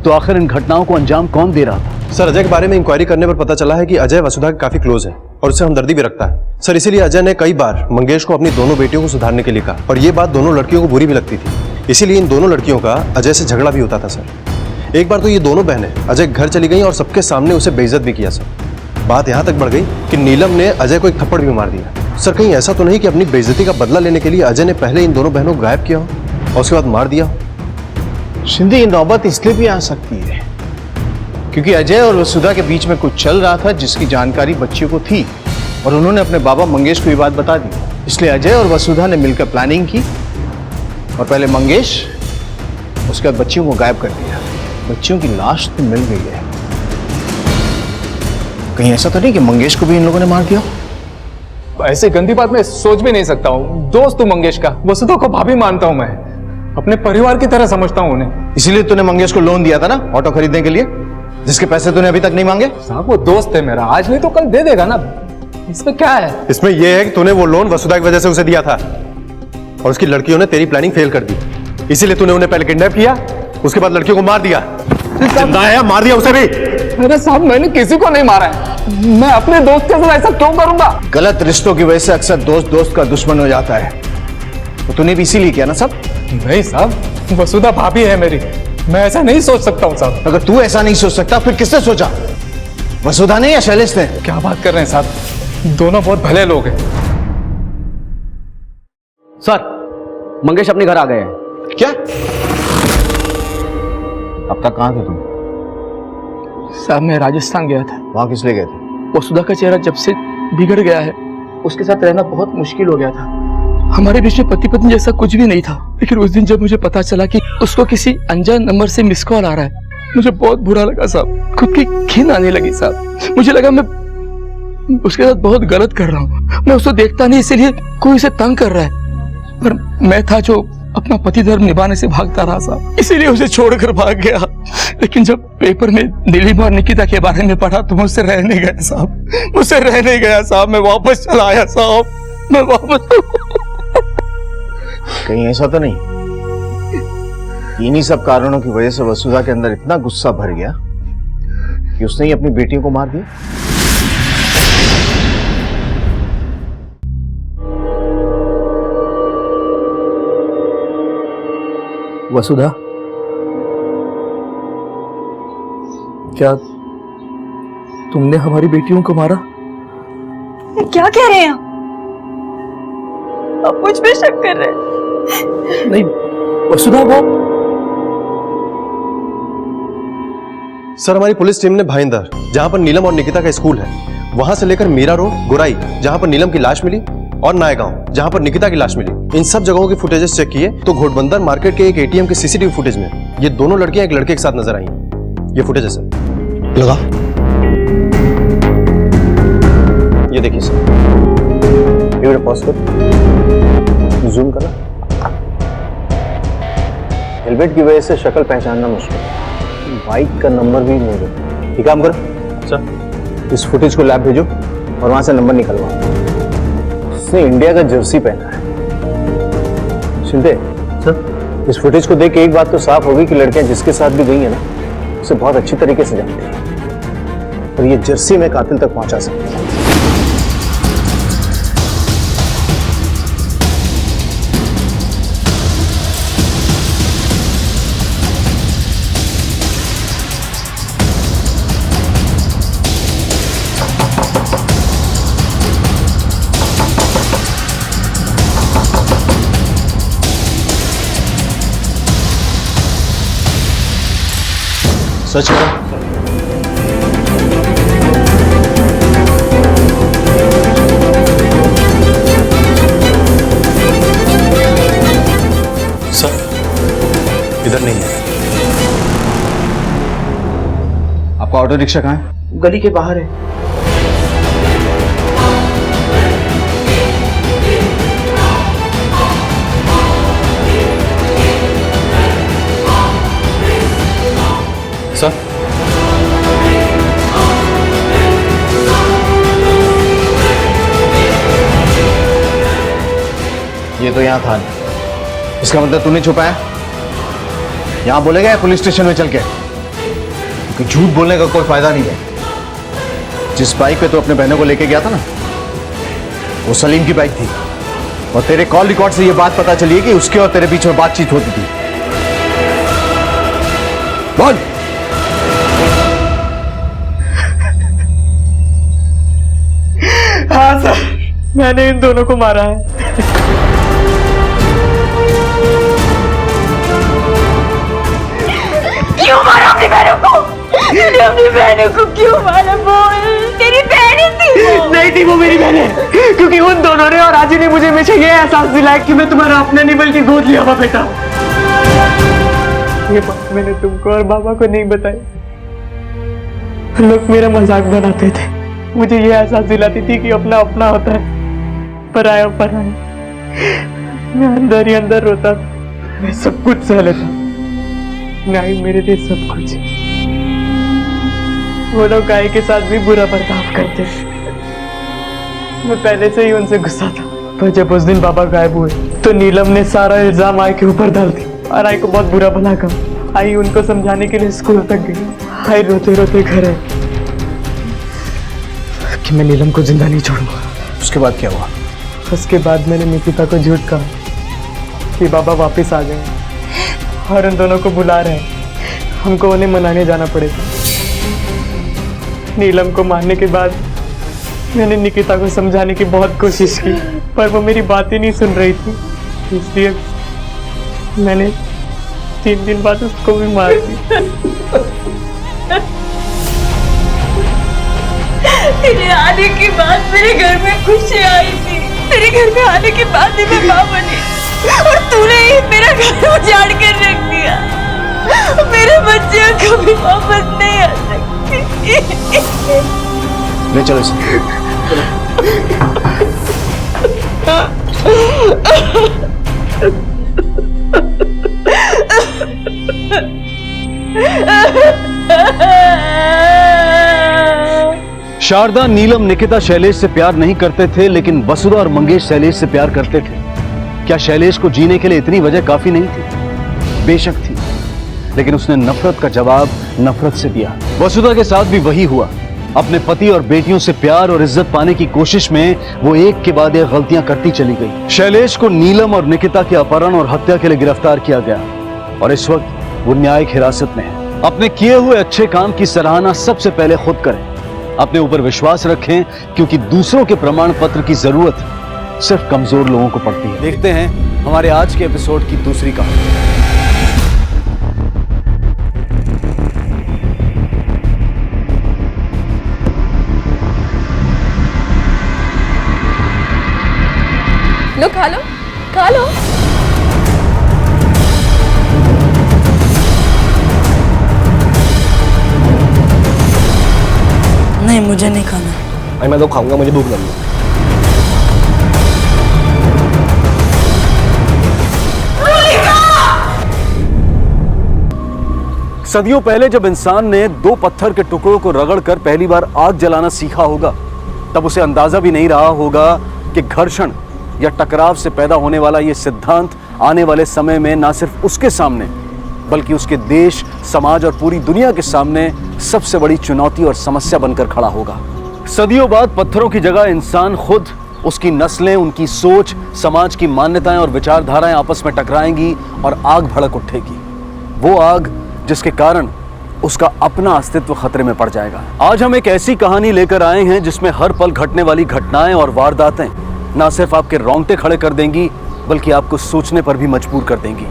Speaker 1: तो आखिर इन घटनाओं को अंजाम कौन दे रहा था?
Speaker 6: सर अजय के बारे में इंक्वायरी करने पर पता चला है कि अजय वसुधा के काफी क्लोज है और उससे हमदर्दी भी रखता है सर। इसीलिए अजय ने कई बार मंगेश को अपनी दोनों बेटियों को सुधारने के लिए कहा और ये बात दोनों लड़कियों को बुरी भी लगती थी। इसीलिए इन दोनों लड़कियों का अजय से झगड़ा भी होता था सर। एक बार तो ये दोनों बहनें अजय घर चली गई और सबके सामने उसे बेइज्जत भी किया सर। बात यहाँ तक बढ़ गई कि नीलम ने अजय को एक थप्पड़ भी मार दिया। सर कहीं ऐसा तो नहीं कि अपनी बेइज्जती का बदला लेने के लिए अजय ने पहले इन दोनों बहनों को गायब किया हो और उसके बाद मार दिया हो?
Speaker 8: शिंदे, ये नौबत इसलिए भी आ सकती है क्योंकि अजय और वसुधा के बीच में कुछ चल रहा था जिसकी जानकारी बच्चियों को थी और उन्होंने अपने बाबा मंगेश को ये बात बता दी। इसलिए अजय और वसुधा ने मिलकर प्लानिंग की और पहले मंगेश, उसके बाद बच्चियों को गायब कर दिया। बच्चियों की लाश तो मिल गई है, कहीं ऐसा तो नहीं कि मंगेश को भी इन लोगों ने मार दिया?
Speaker 5: ऐसी गंदी बात मैं सोच भी नहीं सकता हूँ। दोस्त हूँ मंगेश का, वसुधा को भाभी मानता हूँ, मैं अपने परिवार की तरह समझता हूँ उन्हें।
Speaker 8: इसीलिए तूने मंगेश को लोन दिया था ना ऑटो खरीदने के लिए, जिसके पैसे तूने अभी तक नहीं मांगे?
Speaker 5: साहब वो दोस्त है मेरा, आज नहीं तो कल दे देगा ना, इसमें क्या है?
Speaker 6: इसमें यह है कि तूने वो लोन वसुधा की वजह से उसे दिया था। और उसकी लड़कियों ने तेरी प्लानिंग फेल कर दी, इसीलिए तूने उन्हें पहले किडनैप किया, उसके बाद लड़कियों को मार दिया। जिंदा है, मार दिया उसे भी।
Speaker 2: अरे साहब, मैंने किसी को नहीं मारा है, मैं अपने दोस्त के साथ ऐसा क्यों करूंगा?
Speaker 8: गलत रिश्तों की वजह से अक्सर दोस्त दोस्त का दुश्मन हो जाता है, तो तूने भी इसीलिए किया ना सब?
Speaker 5: नहीं साहब, वसुधा भाभी है मेरी, मैं ऐसा नहीं सोच सकता हूँ साहब।
Speaker 8: अगर तू ऐसा नहीं सोच सकता फिर किसने सोचा? वसुधा ने या शैलेश ने?
Speaker 5: क्या बात कर रहे हैं साहब, दोनों बहुत भले लोग हैं।
Speaker 1: सर, मंगेश अपने घर आ गए हैं।
Speaker 8: क्या? अब तक कहां थे तुम?
Speaker 2: साहब, मैं राजस्थान गया था।
Speaker 8: वहां किस लिए गए थे?
Speaker 2: वसुधा का चेहरा जब से बिगड़ गया है, उसके साथ रहना बहुत मुश्किल हो गया था। हमारे बीच में पति पत्नी जैसा कुछ भी नहीं था, लेकिन उस दिन जब मुझे पता चला कि उसको किसी अनजान नंबर से मिस कॉल आ रहा है, मुझे बहुत बुरा लगा साहब। खुद की घिन आने लगी साहब। मुझे लगा मैं उसके साथ बहुत गलत कर रहा हूँ। मैं उसको देखता नहीं, इसीलिए कोई उसे तंग कर रहा है, पर मैं था जो अपना पति धर्म निभाने से भागता रहा साहब, इसीलिए उसे छोड़कर भाग गया। लेकिन जब पेपर में नीलिमा और निकिता के बारे में पढ़ा तो मुझसे रह नहीं गया साहब, मुझसे रह नहीं गया साहब। मैं वापस चला आया साहब, मैं वापस।
Speaker 8: कहीं ऐसा तो नहीं इन्हीं सब कारणों की वजह से वसुधा के अंदर इतना गुस्सा भर गया कि उसने ही अपनी बेटियों को मार दिया?
Speaker 2: वसुधा, क्या तुमने हमारी बेटियों को मारा?
Speaker 4: क्या कह रहे हैं आप मुझ पे शक कर रहे हैं?
Speaker 2: नहीं वसुधा, वो
Speaker 6: सर, हमारी पुलिस टीम ने भाईंदर, जहां पर नीलम और निकिता का स्कूल है, वहां से लेकर मीरा रोड, गुराई, जहां पर नीलम की लाश मिली, और नायगांव, जहां पर निकिता की लाश मिली, इन सब जगहों की फुटेजेस चेक किए तो घोड़बंदर मार्केट के एक एटीएम के सीसीटीवी फुटेज में ये दोनों लड़कियां एक लड़के के साथ नजर आई हैं। ये फुटेज है सर।
Speaker 8: लगा?
Speaker 6: ये देखिए सर,
Speaker 8: ये पॉज कर, जूम करना। हेलमेट की वजह से शक्ल पहचानना मुश्किल, बाइक का नंबर भी नहीं है। ठीक काम करो सर, इस फुटेज को लैब भेजो और वहां से नंबर निकलवाओ। उसने इंडिया का जर्सी पहना है। शिंदे सर, इस फुटेज को देख के एक बात तो साफ होगी कि लड़कियां जिसके साथ भी गई है ना, उसे बहुत अच्छी तरीके से जानती है और ये जर्सी में कातिल तक पहुंचा सकती है। सच है
Speaker 6: सर, इधर नहीं है।
Speaker 8: आपका ऑटो रिक्शा कहाँ है?
Speaker 2: गली के बाहर है।
Speaker 6: सर,
Speaker 8: ये तो यहाँ था नहीं। इसका मतलब तूने छुपाया? यहाँ बोलेगा या पुलिस स्टेशन में चल के? क्योंकि झूठ बोलने का कोई फायदा नहीं है। जिस बाइक पे तू अपने बहनों को लेके गया था ना, वो सलीम की बाइक थी और तेरे कॉल रिकॉर्ड से ये बात पता चली है कि उसके और तेरे बीच में बातचीत होती थी। बोल।
Speaker 5: हाँ सर, मैंने इन दोनों को मारा है।
Speaker 4: क्यों मारा अपनी बहनों को? तूने अपनी बहनों को क्यों मारा? बोल, तेरी बहनें थी वो।
Speaker 5: नहीं थी वो मेरी बहनें, क्योंकि उन दोनों ने और राजी ने मुझे हमेशा ये एहसास दिलाया कि मैं तुम्हारा अपना नहीं बल्कि गोद लिया हुआ बेटा। ये बात मैंने तुमको और बाबा को नहीं बताई। लोग मेरा मजाक बनाते थे, मुझे ये एहसास दिलाती थी कि अपना अपना होता है, पराया पराया। मैं अंदर ही अंदर रोता था, मैं सब कुछ सह लेता, गाय मेरे लिए सब कुछ। वो लोग गाय के साथ भी बुरा बर्ताव करते थे। मैं पहले से ही उनसे गुस्सा था, पर जब उस दिन बाबा गायब हुए तो नीलम ने सारा इल्जाम आई के ऊपर डाल दिया और आई को बहुत बुरा भला कहा। आई उनको समझाने के लिए स्कूल तक गई। आई रोते रोते घर है कि मैं नीलम को जिंदा नहीं छोड़ूंगा।
Speaker 6: उसके बाद क्या हुआ?
Speaker 5: उसके बाद मैंने निकिता को झूठ कहा कि बाबा वापस आ गए और उन दोनों को बुला रहे हैं, हमको उन्हें मनाने जाना पड़ेगा। नीलम को मारने के बाद मैंने निकिता को समझाने की बहुत कोशिश की, पर वो मेरी बात ही नहीं सुन रही थी, इसलिए मैंने 3 दिन बाद उसको भी मार दिया।
Speaker 4: तेरे आने के बाद मेरे घर में खुशी आई थी। तेरे घर में आने के बाद ही मैं माँ बनी और तूने ही मेरा घर उजाड़ कर रख दिया। मेरे बच्चे कभी वापस नहीं आ सकते।
Speaker 6: ले चलो इसे।
Speaker 1: शारदा, नीलम, निकिता शैलेश से प्यार नहीं करते थे, लेकिन वसुधा और मंगेश शैलेश से प्यार करते थे। क्या शैलेश को जीने के लिए इतनी वजह काफी नहीं थी? बेशक थी, लेकिन उसने नफरत का जवाब नफरत से दिया। वसुधा के साथ भी वही हुआ। अपने पति और बेटियों से प्यार और इज्जत पाने की कोशिश में वो एक के बाद एक गलतियां करती चली गई। शैलेश को नीलम और निकिता के अपहरण और हत्या के लिए गिरफ्तार किया गया और इस वक्त वो न्यायिक हिरासत में है। अपने किए हुए अच्छे काम की सराहना सबसे पहले खुद करें, अपने ऊपर विश्वास रखें, क्योंकि दूसरों के प्रमाण पत्र की जरूरत सिर्फ कमजोर लोगों को पड़ती है। देखते हैं हमारे आज के एपिसोड की दूसरी कहानी।
Speaker 4: लो खा लो, खा लो।
Speaker 5: नहीं, मुझे नहीं खाना।
Speaker 6: मैं तो खाऊंगा, मुझे भूख लगी है।
Speaker 1: सदियों पहले जब इंसान ने 2 पत्थर के टुकड़ों को रगड़कर पहली बार आग जलाना सीखा होगा, तब उसे अंदाजा भी नहीं रहा होगा कि घर्षण या टकराव से पैदा होने वाला यह सिद्धांत आने वाले समय में न सिर्फ उसके सामने, बल्कि उसके देश, समाज और पूरी दुनिया के सामने सबसे बड़ी चुनौती और समस्या बनकर खड़ा होगा। सदियों बाद पत्थरों की जगह इंसान खुद, उसकी नस्लें, उनकी सोच, समाज की मान्यताएं और विचारधाराएं आपस में टकराएंगी और आग भड़क उठेगी। वो आग जिसके कारण उसका अपना अस्तित्व खतरे में पड़ जाएगा। आज हम एक ऐसी कहानी लेकर आए हैं जिसमें हर पल घटने वाली घटनाएं और वारदातें ना सिर्फ आपके रोंगटे खड़े कर देंगी, बल्कि आपको सोचने पर भी मजबूर कर देंगी।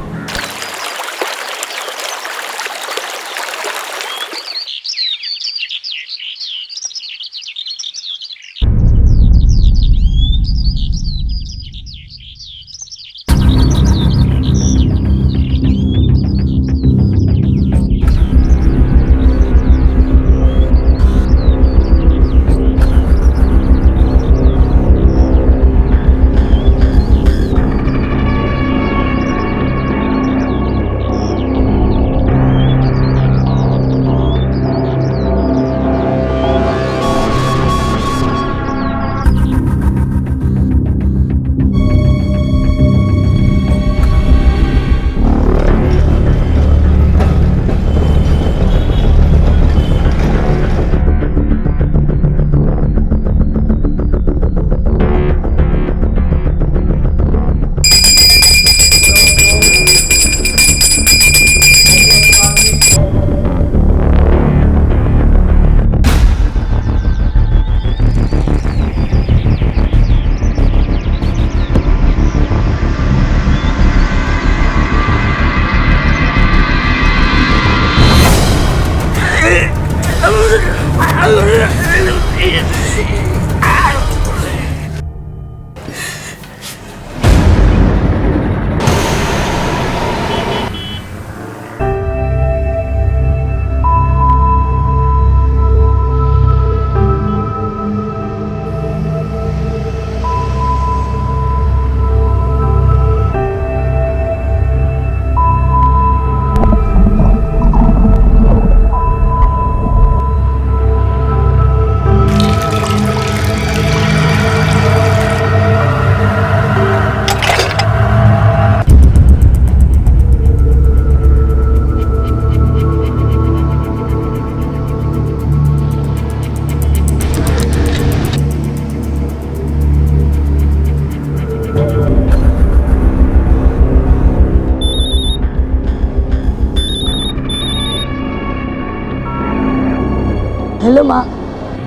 Speaker 4: हेलो माँ,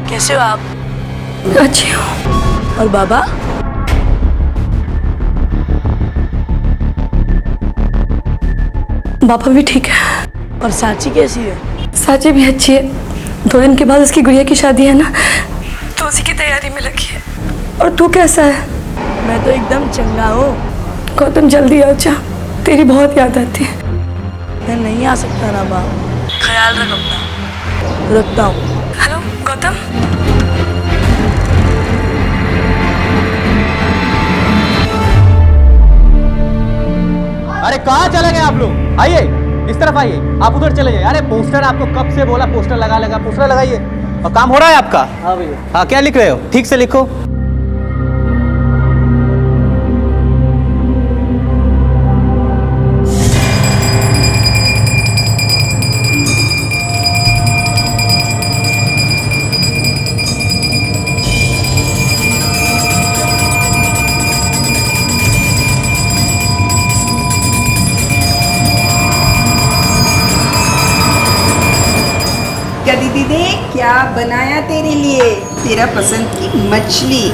Speaker 4: कैसे हो आप? अच्छी हूँ। और बाबा? बाबा भी ठीक है। और सांची कैसी है? सांची भी अच्छी है। 2 दिन के बाद उसकी गुड़िया की शादी है ना, तो उसी की तैयारी में लगी है। और तू कैसा है? मैं तो एकदम चंगा हूँ। गौतम जल्दी आ जा, तेरी बहुत याद आती है। मैं नहीं आ सकता ना माँ, ख्याल रख अपना। रखता हूँ। हेलो गौतम।
Speaker 11: अरे कहाँ चले गए आप लोग? आइए, इस तरफ आइए। आप उधर चले जाइए। अरे पोस्टर, आपको कब से बोला पोस्टर लगा पोस्टर लगाइए। और काम हो रहा है आपका? हाँ भैया। हाँ, क्या लिख रहे हो? ठीक से लिखो।
Speaker 13: क्या दीदी ने क्या बनाया तेरे लिए? तेरा पसंद की मछली,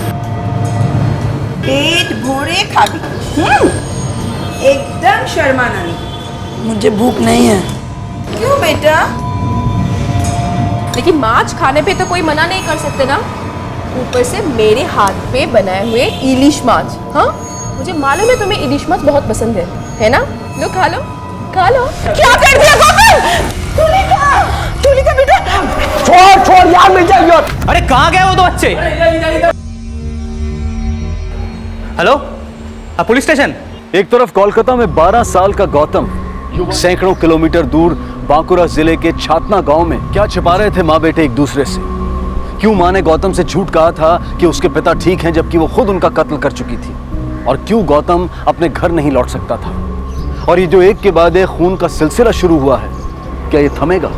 Speaker 13: पेट भरे खा भी। एकदम शर्माना नहीं।
Speaker 4: मुझे भूख नहीं है।
Speaker 13: क्यों बेटा?
Speaker 14: लेकिन माछ खाने पे तो कोई मना नहीं कर सकते ना। ऊपर से मेरे हाथ पे बनाए हुए इलिश माछ। हाँ, मुझे मालूम है तुम्हें इलिश माछ बहुत पसंद है ना? लो खा लो, खा लो। क्या कर दिया गौतम? तुलिका बेटा,
Speaker 11: छोड़ यार, मिल जाएगी। और अरे कहाँ गए वो 2 बच्चे? Hello, police station.
Speaker 1: एक तरफ कोलकाता में 12 साल का गौतम सैकड़ों किलोमीटर दूर बांकुरा जिले के छातना गांव में क्या छिपा रहे थे माँ बेटे एक दूसरे से? क्यों माँ ने गौतम से झूठ कहा था कि उसके पिता ठीक हैं, जबकि वो खुद उनका कत्ल कर चुकी थी? और क्यों गौतम अपने घर नहीं लौट सकता था? और ये जो एक के बाद एक खून का सिलसिला शुरू हुआ है, क्या ये थमेगा?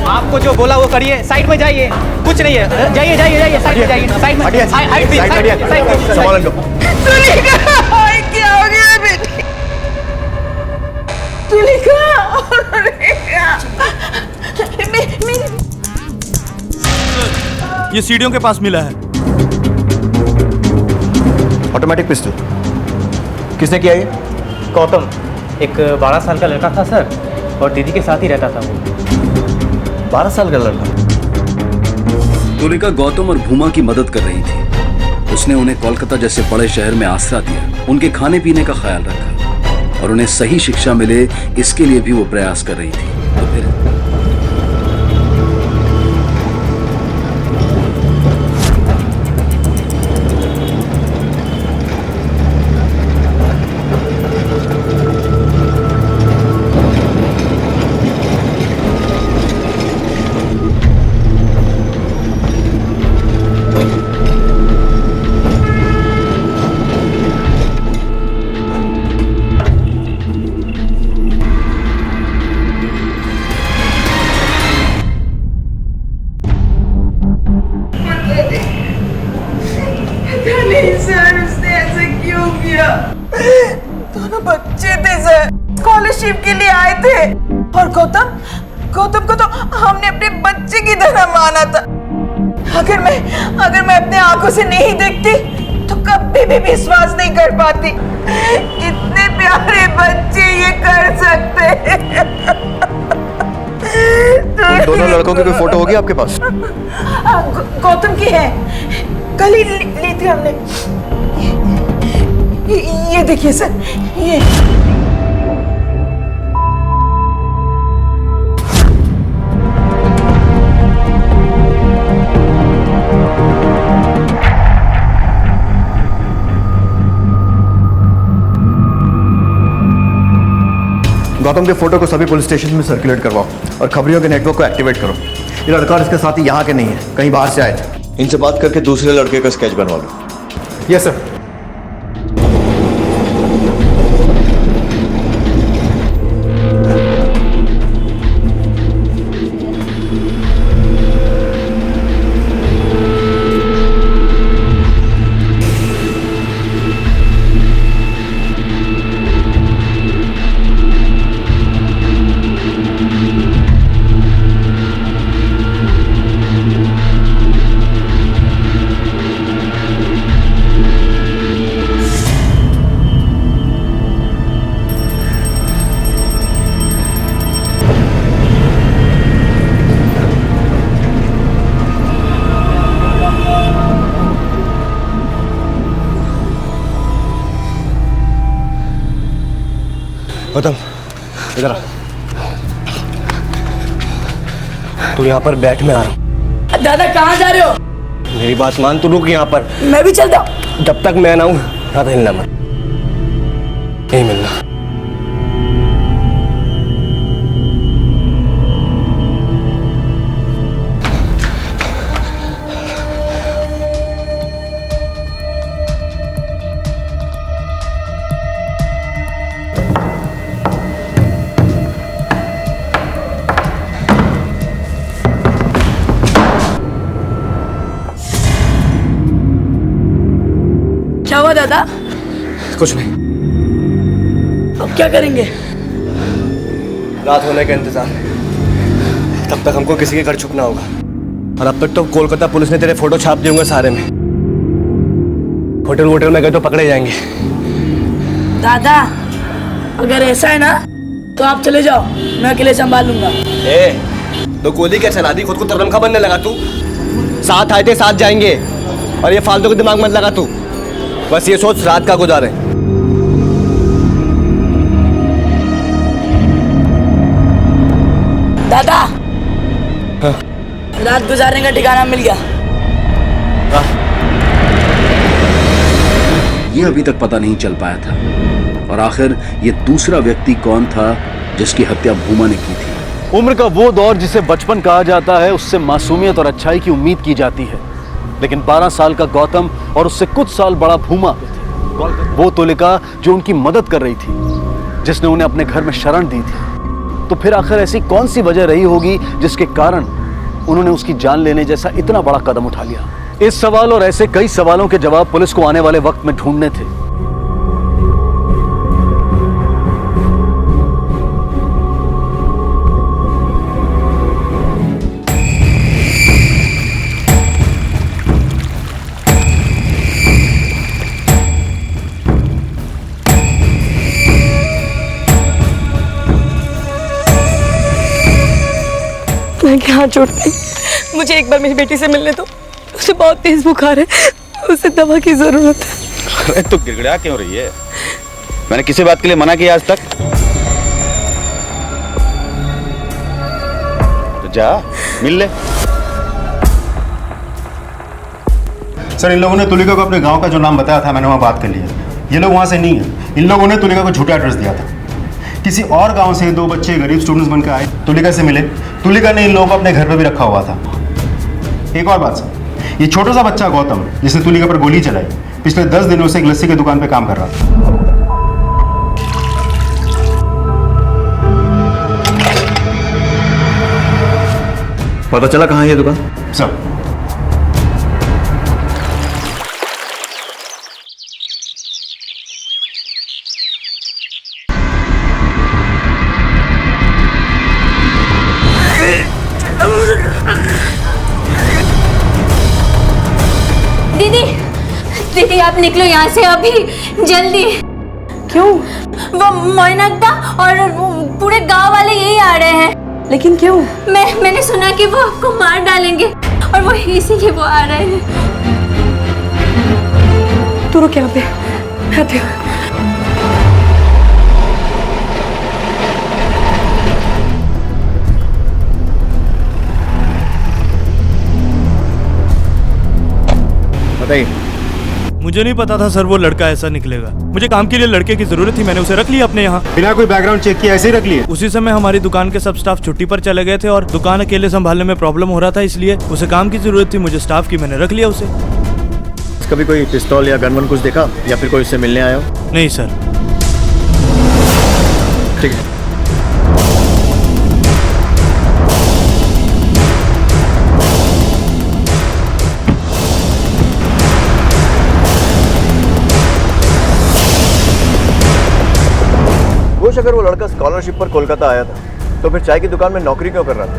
Speaker 11: आपको जो बोला वो करिए। साइड में जाइए, कुछ नहीं है। जाइए साइड में जाइए। साइड में
Speaker 6: संभाल लो।
Speaker 13: क्या हो गया बेटी?
Speaker 11: ये सीढ़ियों के पास मिला है।
Speaker 6: ऑटोमेटिक पिस्टल किसने किया ये?
Speaker 11: गौतम, एक 12 साल का लड़का था सर, और दीदी के साथ ही रहता था वो।
Speaker 6: 12 साल का लड़का?
Speaker 1: तुलिका गौतम और भूमा की मदद कर रही थी। उसने उन्हें कोलकाता जैसे बड़े शहर में आसरा दिया, उनके खाने पीने का ख्याल रखा और उन्हें सही शिक्षा मिले, इसके लिए भी वो प्रयास कर रही थी। तो फिर
Speaker 13: सर, उसने ऐसा क्यों किया? दोनों बच्चे थे सर, स्कॉलरशिप के लिए आए थे। और गौतम को तो हमने अपने बच्चे की तरह माना था। अगर मैं अपने आंखों से नहीं देखती तो कभी भी विश्वास नहीं कर पाती। इतने प्यारे बच्चे ये कर सकते हैं।
Speaker 6: उन दोनों लड़कों की कोई फोटो होगी आपके पास?
Speaker 13: गौतम की है, कल ही ली थी हमने। ये देखिए सर, ये
Speaker 6: गौतम के फोटो को सभी पुलिस स्टेशन में सर्कुलेट करवाओ और खबरियों के नेटवर्क को एक्टिवेट करो। ये लड़का और इसके साथी यहाँ के नहीं है, कहीं बाहर से आए थे। इनसे बात करके दूसरे लड़के का स्केच बनवा लो।
Speaker 11: Yes sir.
Speaker 6: गौतम इधर आ। तू यहाँ पर बैठ, मैं आ रहा हूँ।
Speaker 2: दादा कहाँ जा रहे हो?
Speaker 6: मेरी बात मान, तू रुक यहाँ पर।
Speaker 2: मैं भी चलता हूँ।
Speaker 6: जब तक मैं ना हूँ यहाँ हिलना मत, नहीं मिलना।
Speaker 2: क्या हुआ दादा?
Speaker 6: कुछ नहीं,
Speaker 2: अब क्या करेंगे?
Speaker 6: रात होने का इंतजार, तब तक हमको किसी के घर छुपना होगा। और अब तक तो कोलकाता पुलिस ने तेरे फोटो छाप दिए होंगे सारे में। होटल में गए तो पकड़े जाएंगे।
Speaker 2: दादा अगर ऐसा है ना तो आप चले जाओ, मैं अकेले संभाल लूंगा।
Speaker 6: तो गोली क्या चला दी, खुद को तरनखा बनने लगा तू। साथ आए थे साथ जाएंगे, और ये फालतू के दिमाग मत लगा तू। बस ये सोच रात का गुजारे।
Speaker 2: दादा
Speaker 6: हाँ?
Speaker 2: रात गुजारने का ठिकाना मिल गया।
Speaker 1: ये अभी तक पता नहीं चल पाया था, और आखिर ये दूसरा व्यक्ति कौन था जिसकी हत्या भूमा ने की थी। उम्र का वो दौर जिसे बचपन कहा जाता है, उससे मासूमियत और अच्छाई की उम्मीद की जाती है। लेकिन 12 साल का गौतम और उससे कुछ साल बड़ा भूमा, वो तुलिका जो उनकी मदद कर रही थी, जिसने उन्हें अपने घर में शरण दी थी, तो फिर आखिर ऐसी कौन सी वजह रही होगी जिसके कारण उन्होंने उसकी जान लेने जैसा इतना बड़ा कदम उठा लिया। इस सवाल और ऐसे कई सवालों के जवाब पुलिस को आने वाले वक्त में ढूंढने थे।
Speaker 4: मैं क्या हाथ जोड़ती, मुझे एक बार मेरी बेटी से मिलने दो। उसे बहुत तेज बुखार है, उसे दवा की जरूरत है।
Speaker 8: अरे तो गिड़गिड़ा क्यों रही है? मैंने किसी बात के लिए मना किया आज तक? तो जा मिल ले।
Speaker 6: सर, इन लोगों ने तुलिका को अपने गांव का जो नाम बताया था, मैंने वहां बात कर लिया। ये लोग वहां से नहीं है। इन लोगों ने तुलिका को झूठा एड्रेस दिया था। किसी और गांव से 2 बच्चे गरीब स्टूडेंट्स बनकर आए, तुलिका से मिले। तुलिका ने इन लोगों को अपने घर पे भी रखा हुआ था। एक और बात सर, ये छोटा सा बच्चा गौतम, जिसने तुलिका पर गोली चलाई, पिछले 10 दिनों से एक लस्सी की दुकान पे काम कर रहा था।
Speaker 8: पता चला कहाँ है ये दुकान?
Speaker 6: सर,
Speaker 4: दीदी दीदी आप निकलो यहाँ से अभी, जल्दी। क्यों? वो मोइनकदा और पूरे गांव वाले यही आ रहे हैं। लेकिन क्यों? मैंने सुना कि वो आपको मार डालेंगे, और वो इसीलिए वो आ रहे हैं। तू रुक यहाँ पे, आते हो।
Speaker 6: बताइए।
Speaker 15: मुझे नहीं पता था सर वो लड़का ऐसा निकलेगा। मुझे काम के लिए लड़के की जरूरत थी, मैंने उसे रख लिया अपने यहाँ।
Speaker 6: बिना कोई बैकग्राउंड चेक किए ऐसे ही रख लिए?
Speaker 15: उसी समय हमारी दुकान के सब स्टाफ छुट्टी पर चले गए थे और दुकान अकेले संभालने में प्रॉब्लम हो रहा था, इसलिए उसे काम की जरूरत थी, मुझे स्टाफ की, मैंने रख लिया उसे।
Speaker 6: कभी कोई पिस्तौल या गन वन कुछ देखा, या फिर कोई उससे मिलने आया हो?
Speaker 15: नहीं सर।
Speaker 6: ठीक है। अगर वो लड़का स्कॉलरशिप पर कोलकाता आया था, तो फिर चाय की दुकान में नौकरी क्यों कर रहा था?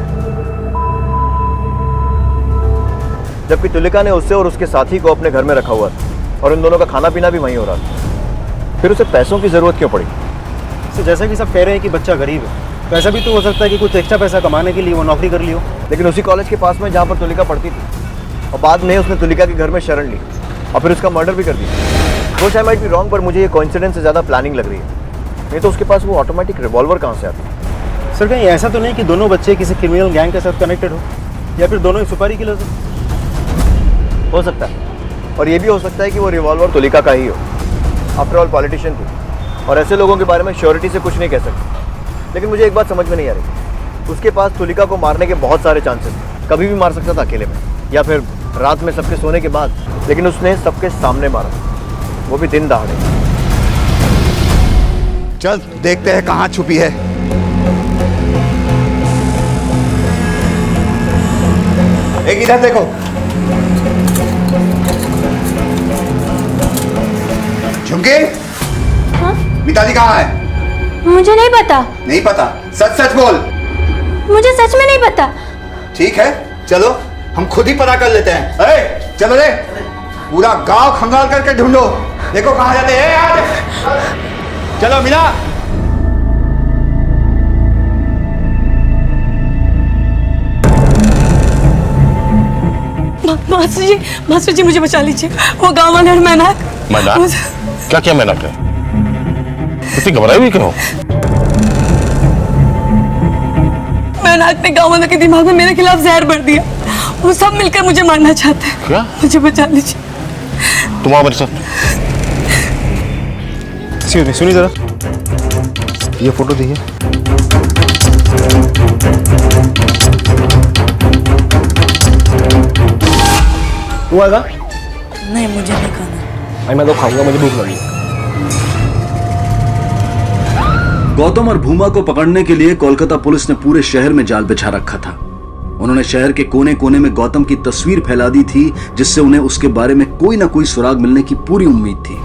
Speaker 6: जबकि तुलिका ने उससे और उसके साथी को अपने घर में रखा हुआ था, और इन दोनों का खाना पीना भी वहीं हो रहा था। फिर उसे पैसों की जरूरत क्यों पड़ी?
Speaker 10: तो जैसा कि सब कह रहे हैं कि बच्चा गरीब है, तो ऐसा भी तो हो सकता है कि कुछ एक्स्ट्रा पैसा कमाने के लिए वो नौकरी कर ली हो।
Speaker 6: लेकिन उसी कॉलेज के पास में जहाँ पर तुलिका पढ़ती थी, और बाद में उसने तुलिका के घर में शरण ली, और फिर उसका मर्डर भी कर दिया। वो शायद माइट बी रॉन्ग, पर मुझे ये कोइंसिडेंस से ज़्यादा प्लानिंग लग रही है। नहीं तो उसके पास वो ऑटोमेटिक रिवॉल्वर कहाँ से आता?
Speaker 11: सर कहीं ऐसा तो नहीं कि दोनों बच्चे किसी क्रिमिनल गैंग के साथ कनेक्टेड हो, या फिर दोनों ही सुपारी किलर्स
Speaker 6: हो सकता है, और ये भी हो सकता है कि वो रिवॉल्वर तुलिका का ही हो। आफ्टर ऑल पॉलिटिशियन थी और ऐसे लोगों के बारे में श्योरिटी से कुछ नहीं कह सकते। लेकिन मुझे एक बात समझ में नहीं आ रही, उसके पास तुलिका को मारने के बहुत सारे चांसेस थे। कभी भी मार सकता था अकेले में, या फिर रात में सबके सोने के बाद, लेकिन उसने सबके सामने मारा, वो भी दिन दहाड़े।
Speaker 8: चल देखते हैं कहाँ छुपी है। एक इधर देखो। झुमके,
Speaker 3: हाँ?
Speaker 8: मिताली कहाँ है?
Speaker 3: मुझे नहीं पता।
Speaker 8: नहीं पता? सच सच बोल।
Speaker 3: मुझे सच में नहीं पता।
Speaker 8: ठीक है, चलो हम खुद ही पता कर लेते हैं। अरे चलो रे, पूरा गांव खंगाल करके ढूंढो, देखो कहाँ जाते हैं यार। चलो मिला।
Speaker 4: मास्टर जी मुझे बचा लीजिए, वो गांव वाले और मैनाक।
Speaker 16: क्या क्या मैनाक है? इतनी घबराई हुई क्यों?
Speaker 4: मैनाक ने गांव वालों के दिमाग में मेरे खिलाफ जहर भर दिया। वो सब मिलकर मुझे मारना चाहते हैं।
Speaker 16: क्या?
Speaker 4: मुझे बचा लीजिए।
Speaker 16: तुम आओ मेरे साथ।
Speaker 6: सुनिए जरा, ये फोटो देखिए। तू आएगा?
Speaker 4: नहीं, मुझे नहीं खाना।
Speaker 6: मैं तो खाऊंगा, मुझे भूख लगी।
Speaker 1: गौतम और भूमा को पकड़ने के लिए कोलकाता पुलिस ने पूरे शहर में जाल बिछा रखा था। उन्होंने शहर के कोने कोने में गौतम की तस्वीर फैला दी थी, जिससे उन्हें उसके बारे में कोई ना कोई सुराग मिलने की पूरी उम्मीद थी।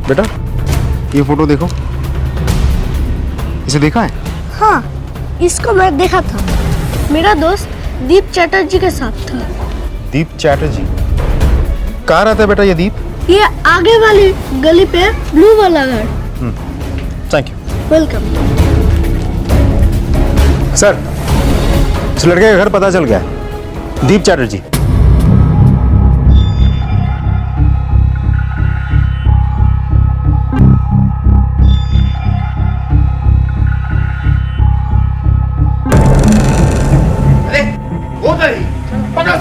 Speaker 6: बेटा, ये फोटो देखो। इसे देखा है?
Speaker 3: हाँ, इसको मैं देखा था। मेरा दोस्त दीप चैटर्जी के साथ था।
Speaker 6: दीप चैटर्जी? कहाँ रहता है बेटा ये दीप?
Speaker 3: ये आगे वाली गली पे ब्लू वाला घर।
Speaker 6: Thank you.
Speaker 3: वेलकम।
Speaker 6: सर, इस लड़के का घर पता चल गया, दीप चैटर्जी।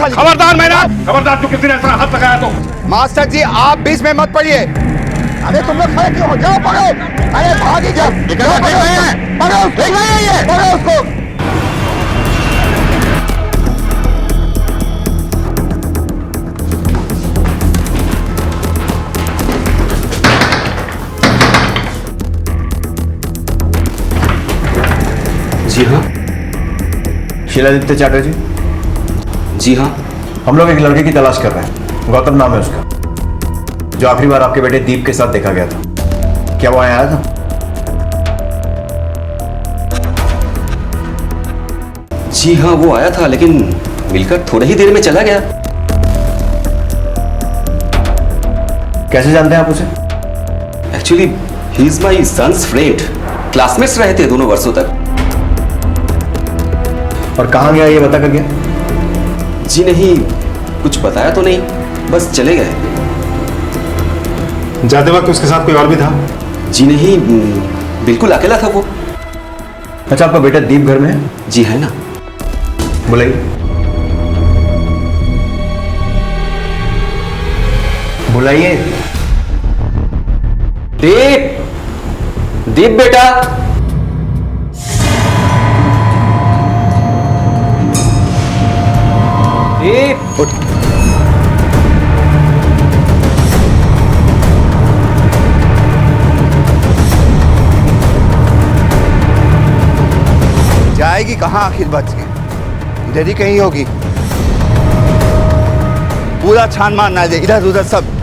Speaker 16: खबरदार मैनाक, खबरदार, तू किसी ने ऐसा हाथ लगाया तो।
Speaker 8: मास्टर जी आप बीच में मत पड़िए। अरे तुम लोग खड़े क्यों हो? जाओ पकड़ो। अरे भागी जाओ। पकड़ो उसको।
Speaker 6: जी हाँ, शीलादित्य चैटर्जी।
Speaker 11: जी हाँ,
Speaker 6: हम लोग एक लड़के की तलाश कर रहे हैं, गौतम नाम है उसका, जो आखिरी बार आपके बेटे दीप के साथ देखा गया था। क्या वो आया था?
Speaker 11: जी हाँ, वो आया था, लेकिन मिलकर थोड़ी ही देर में चला गया।
Speaker 6: कैसे जानते हैं आप उसे?
Speaker 11: Actually he is my son's friend. Classmates रहे थे दोनों वर्षों तक।
Speaker 6: और कहाँ गया ये बता कर गया?
Speaker 11: जी नहीं, कुछ बताया तो नहीं, बस चले गए।
Speaker 6: जाते वक्त उसके साथ कोई और भी था?
Speaker 11: जी नहीं, बिल्कुल अकेला था वो।
Speaker 6: अच्छा, आपका बेटा दीप घर में है?
Speaker 11: जी है ना।
Speaker 6: बुलाइए। बुलाइए।
Speaker 11: दीप, दीप बेटा। दीप,
Speaker 6: उठ।
Speaker 8: जाएगी कहाँ आखिर बच के? इधर ही कहीं होगी। पूरा छान मारना है इधर उधर सब।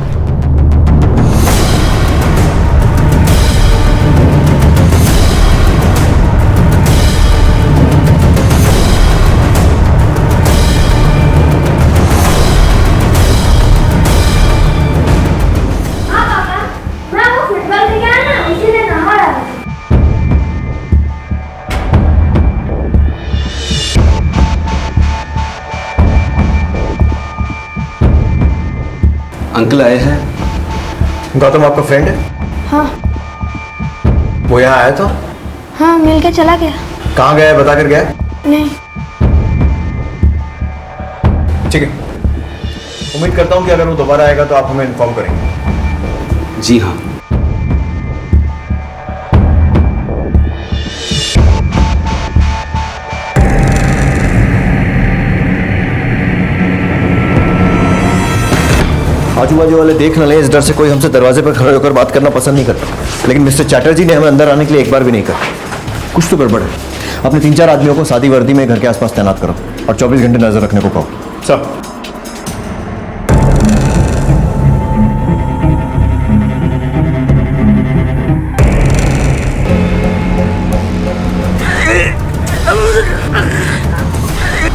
Speaker 11: अंकल आए हैं।
Speaker 6: गौतम आपका फ्रेंड है?
Speaker 3: हाँ।
Speaker 8: वो यहाँ आया तो?
Speaker 3: हाँ, मिल के चला गया।
Speaker 8: कहाँ गया है, बता कर गया?
Speaker 3: नहीं।
Speaker 8: ठीक है, उम्मीद करता हूँ कि अगर वो दोबारा आएगा तो आप हमें इन्फॉर्म करेंगे।
Speaker 1: जी हाँ।
Speaker 8: आजू बाजू वाले देख न ले, इस डर से कोई हमसे दरवाजे पर खड़े होकर बात करना पसंद नहीं करता। लेकिन मिस्टर चैटर्जी ने हमें अंदर आने के लिए एक बार भी नहीं कहा। कुछ तो गड़बड़ है। अपने 3-4 आदमियों को सादी वर्दी में घर के आसपास तैनात करो और 24 घंटे नजर रखने को कहो। सब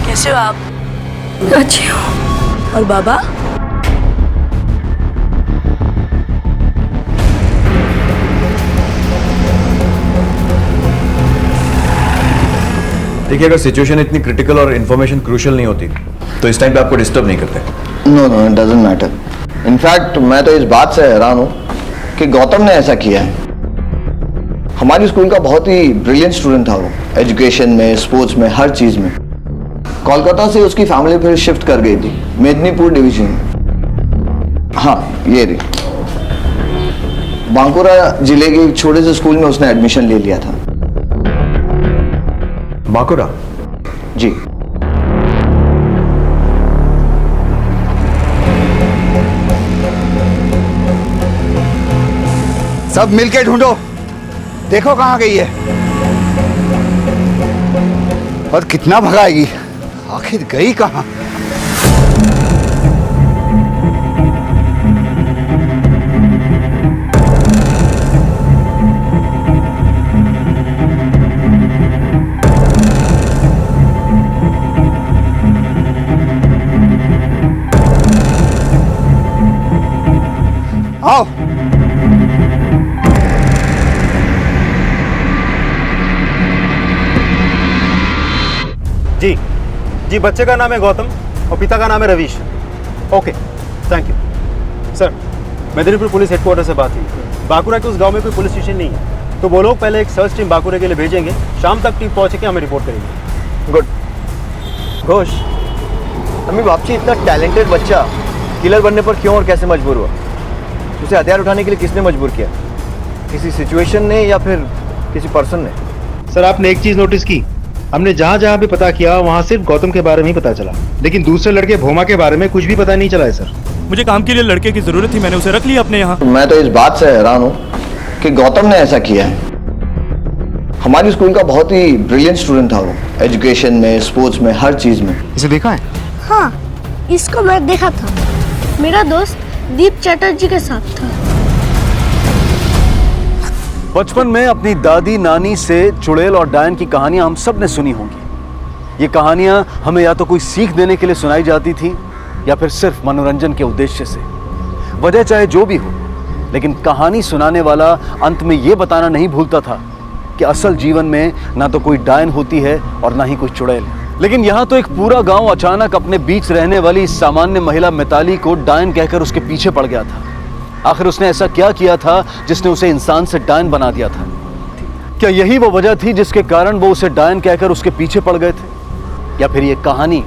Speaker 4: कैसे हो आप? अच्छी हो। और बाबा?
Speaker 8: देखिए, अगर सिचुएशन इतनी क्रिटिकल और इन्फॉर्मेशन क्रूशियल नहीं होती तो इस टाइम पे आपको डिस्टर्ब नहीं करते।
Speaker 17: No no, it doesn't matter. In fact मैं तो इस बात से हैरान हूँ कि गौतम ने ऐसा किया है। हमारी स्कूल का बहुत ही ब्रिलियंट स्टूडेंट था वो, एजुकेशन में, स्पोर्ट्स में, हर चीज में। कोलकाता से उसकी फैमिली फिर शिफ्ट कर गई थी मेदिनीपुर डिवीजन में। हाँ, ये रही। बांकुरा जिले के एक छोटे से स्कूल में उसने एडमिशन ले लिया था।
Speaker 8: बांकुरा?
Speaker 17: जी।
Speaker 18: सब मिलके ढूंढो, देखो कहां गई है और कितना भगाएगी। आखिर गई कहां? आओ।
Speaker 6: जी जी, बच्चे का नाम है गौतम और पिता का नाम है Ravish. Okay, thank you sir. Medinipur police headquarter से बात हुई। बांकुरा के उस गांव में कोई पुलिस स्टेशन नहीं है, तो वो लोग पहले एक सर्च टीम बांकुरा के लिए भेजेंगे। शाम तक टीम पहुंच के हमें रिपोर्ट करेंगे।
Speaker 8: गुड। घोष, अम्मी बापची, इतना टैलेंटेड बच्चा किलर बनने पर क्यों और कैसे मजबूर हुआ? उसे हथियार उठाने के लिए किसने मजबूर किया? किसी सिचुएशन ने या फिर किसी पर्सन ने?
Speaker 6: सर, आपने एक चीज नोटिस की, हमने जहां जहां भी पता किया वहां सिर्फ गौतम के बारे में ही पता चला, लेकिन दूसरे लड़के भोमा के बारे में कुछ भी पता नहीं चला है सर।
Speaker 15: मुझे काम के लिए लड़के की जरूरत थी, मैंने उसे रख लिया अपने यहाँ।
Speaker 17: मैं तो इस बात से हैरान हूँ कि गौतम ने ऐसा किया है। हमारी स्कूल का बहुत ही ब्रिलियंट स्टूडेंट था वो, एजुकेशन में, स्पोर्ट्स में, हर चीज में।
Speaker 6: इसे देखा है?
Speaker 3: हाँ, इसको मैं देखा था। मेरा दोस्त दीप चैटर्जी के साथ था।
Speaker 1: बचपन में अपनी दादी नानी से चुड़ैल और डायन की कहानियां हम सब ने सुनी होंगी। ये कहानियां हमें या तो कोई सीख देने के लिए सुनाई जाती थी या फिर सिर्फ मनोरंजन के उद्देश्य से। वजह चाहे जो भी हो, लेकिन कहानी सुनाने वाला अंत में ये बताना नहीं भूलता था कि असल जीवन में ना तो कोई डायन होती है और ना ही कोई चुड़ैल। लेकिन यहाँ तो एक पूरा गांव अचानक अपने बीच रहने वाली इस सामान्य महिला मिताली को डायन कहकर उसके पीछे पड़ गया था। आखिर उसने ऐसा क्या किया था जिसने उसे इंसान से डायन बना दिया था? क्या यही वो वजह थी जिसके कारण वो उसे डायन कहकर उसके पीछे पड़ गए थे, या फिर ये कहानी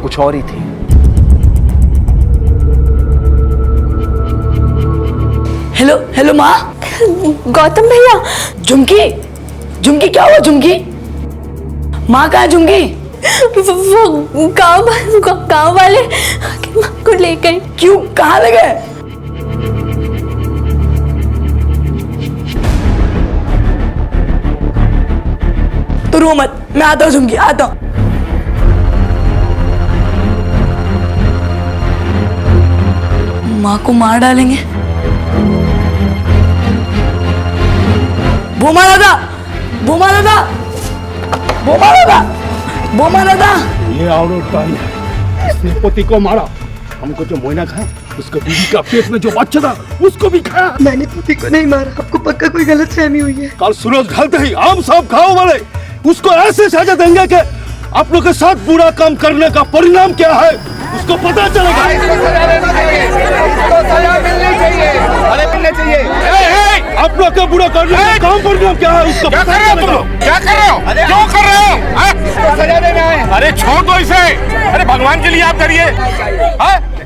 Speaker 1: कुछ और ही थी?
Speaker 4: हेलो हेलो माँ। गौतम भैया। झुमकी, झुमकी क्या हुआ? झुमकी माँ कहाँ? झुमकी वो गाँव वाले माँ को ले गए। क्यों? कहाँ ले गए? तो रो मत, मैं आता हूँ झुमकी, आता हूँ। माँ को मार डालेंगे। बोमा दादा, बोमा दादा, बोमा दादा, बोमा दादा।
Speaker 12: ये औरत का इसने पति को मारा। हमको जो मोइना खाया, उसको बीवी का पेट में जो बच्चा था उसको भी खाया।
Speaker 2: मैंने पति को नहीं मारा, आपको पक्का कोई गलतफहमी हुई है।
Speaker 12: कल सूरज ढलते ही हम सब गाँव वाले उसको ऐसे सजा देंगे कि आप लोग के साथ बुरा काम करने का परिणाम क्या है उसको पता चलेगा।
Speaker 18: अरे मिलना चाहिए।
Speaker 12: आप लोग का बुरा कर रहे हैं, काम पर क्या है उसका?
Speaker 16: क्या कर रहे हो तुम? क्या कर रहे हो? क्यों कर रहे हो?
Speaker 18: सजा देना है।
Speaker 16: अरे छोड़ दो इसे। अरे भगवान के लिए आप करिए।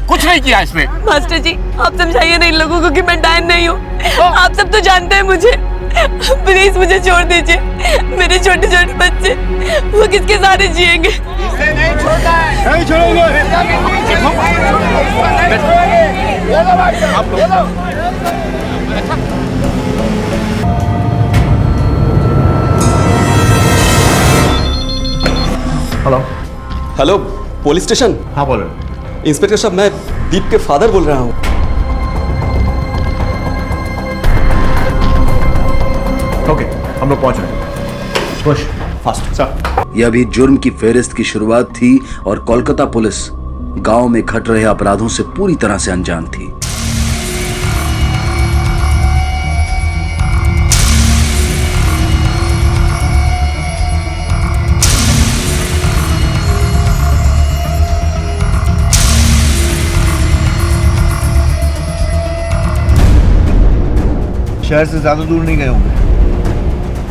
Speaker 16: कुछ नहीं किया इसने।
Speaker 4: मास्टर जी आप समझाइए ना इन लोगों को कि मैं डायन नहीं हूँ। आप सब तो जानते हैं मुझे। प्लीज मुझे छोड़ दीजिए। मेरे छोटे छोटे बच्चे वो किसके सहारे जिएंगे?
Speaker 18: इसे नहीं छोड़ना है।
Speaker 12: नहीं छोड़ोगे।
Speaker 6: Hello
Speaker 19: hello police station.
Speaker 6: हाँ बोल रहे।
Speaker 19: इंस्पेक्टर साहब मैं दीप के फादर बोल रहा हूँ।
Speaker 6: ओके हम लोग पहुंच रहे हैं। Push fast sir.
Speaker 1: यह अभी जुर्म की फेहरिस्त की शुरुआत थी और कोलकाता पुलिस गांव में घट रहे अपराधों से पूरी तरह से अनजान थी।
Speaker 17: शहर से ज्यादा दूर नहीं गए होंगे।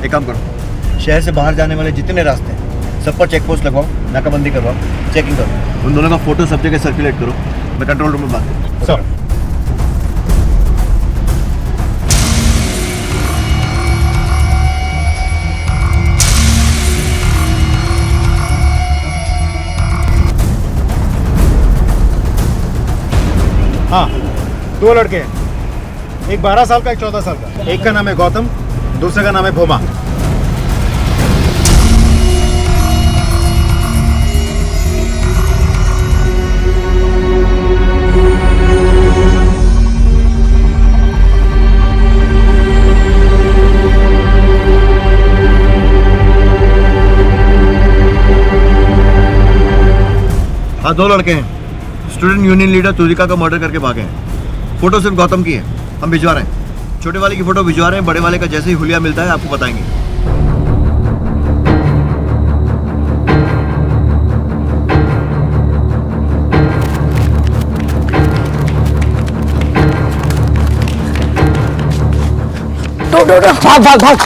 Speaker 17: एक काम करो, शहर से बाहर जाने वाले जितने रास्ते हैं सब पर चेक पोस्ट लगवाओ, नाकाबंदी करवाओ, चेकिंग करो। उन दोनों का फोटो सब जगह सर्कुलेट करो। मैं कंट्रोल रूम में बात करूँ।
Speaker 6: सर
Speaker 12: हाँ 2 लड़के हैं, एक 12 साल का, एक 14 साल का। एक का नाम है गौतम, दूसरे का नाम है भोमा।
Speaker 17: हाँ 2 लड़के हैं। स्टूडेंट यूनियन लीडर तुरिका का मर्डर करके भागे हैं। फोटो सिर्फ गौतम की है, हम भिजवा रहे हैं। छोटे वाले की फोटो भिजवा रहे हैं, बड़े वाले का जैसे ही हुलिया मिलता है आपको बताएंगे।
Speaker 2: भाग भाग भाग।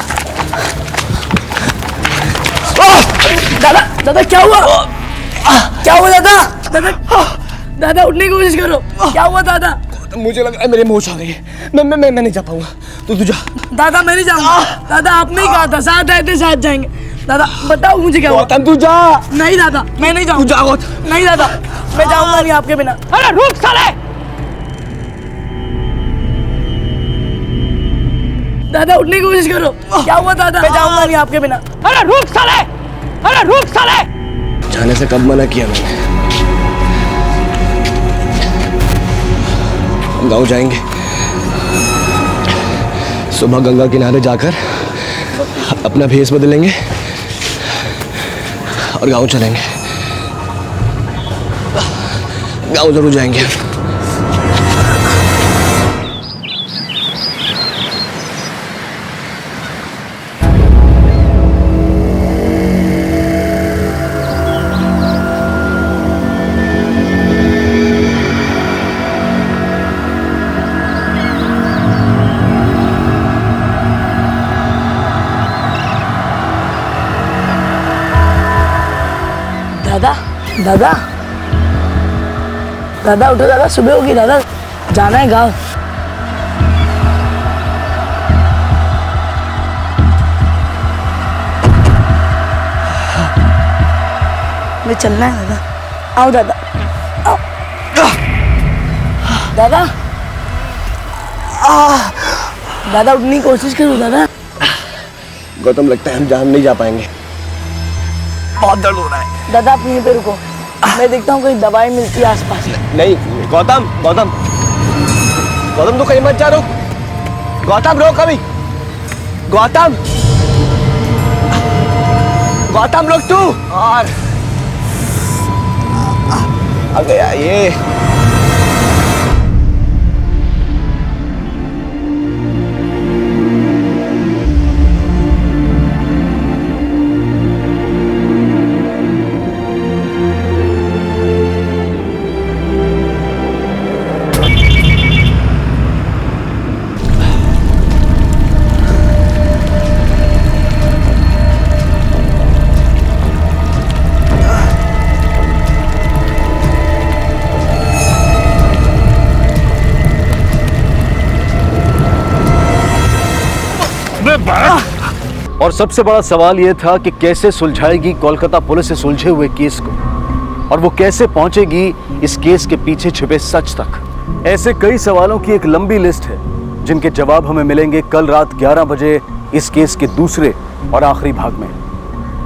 Speaker 2: दादा दादा क्या हुआ? क्या हुआ दादा? दादा दादा उठने की कोशिश करो। क्या हुआ दादा?
Speaker 11: मुझे लग रहा है मेरे मोच आ गई है। मैं नहीं जा पाऊंगा। तू जा।
Speaker 2: दादा मैं नहीं जाऊंगा। दादा आपने ही कहा था साथ आए थे साथ जाएंगे। दादा बताओ मुझे क्या हुआ?
Speaker 11: तू जा।
Speaker 2: नहीं दादा मैं नहीं जाऊंगा।
Speaker 11: तू जा।
Speaker 2: नहीं दादा मैं जाऊंगा नहीं आपके बिना।
Speaker 11: अरे रुक साले।
Speaker 2: दादा उठने की कोशिश करो। क्या हुआ दादा? मैं जाऊंगा नहीं आपके बिना।
Speaker 11: अरे रुक साले। अरे रुक साले। जाने से कब मना किया मैंने? गांव जाएंगे। सुबह गंगा किनारे जाकर अपना भेष बदलेंगे और गांव चलेंगे। गांव जरूर जाएंगे।
Speaker 2: दादा दादा दादा उठो दादा, सुबह होगी दादा, जाना है गाँव। मैं चलना है दादा। आओ दादा आओ। दादा दादा उठने की कोशिश करो दादा।
Speaker 11: गौतम लगता है हम जहाँ नहीं जा पाएंगे। बहुत दर्द हो रहा है।
Speaker 2: दादा आप यहीं पे रुको, मैं देखता हूँ कोई दवाई मिलती है आसपास।
Speaker 11: नहीं गौतम गौतम गौतम तू कहीं मत जा। रुक गौतम, रोक अभी। गौतम गौतम रुक तू। और आ गया ये।
Speaker 1: और सबसे बड़ा सवाल यह था कि कैसे सुलझाएगी कोलकाता पुलिस से सुलझे हुए केस को, और वो कैसे पहुंचेगी इस केस के पीछे छिपे सच तक। ऐसे कई सवालों की एक लंबी लिस्ट है जिनके जवाब हमें मिलेंगे कल रात 11 बजे इस केस के दूसरे और आखिरी भाग में।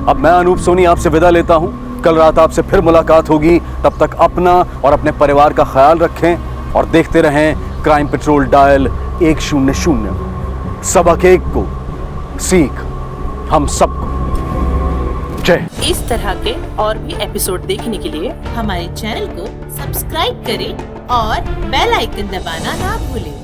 Speaker 1: अब मैं अनूप सोनी आपसे विदा लेता हूं। कल रात आपसे फिर मुलाकात होगी। तब तक अपना और अपने परिवार का ख्याल रखें और देखते रहें क्राइम पेट्रोल डायल 100। सबक एक को सीख हम सबको। जय।
Speaker 20: इस तरह के और भी एपिसोड देखने के लिए हमारे चैनल को सब्सक्राइब करें और बेल आइकन दबाना ना भूलें।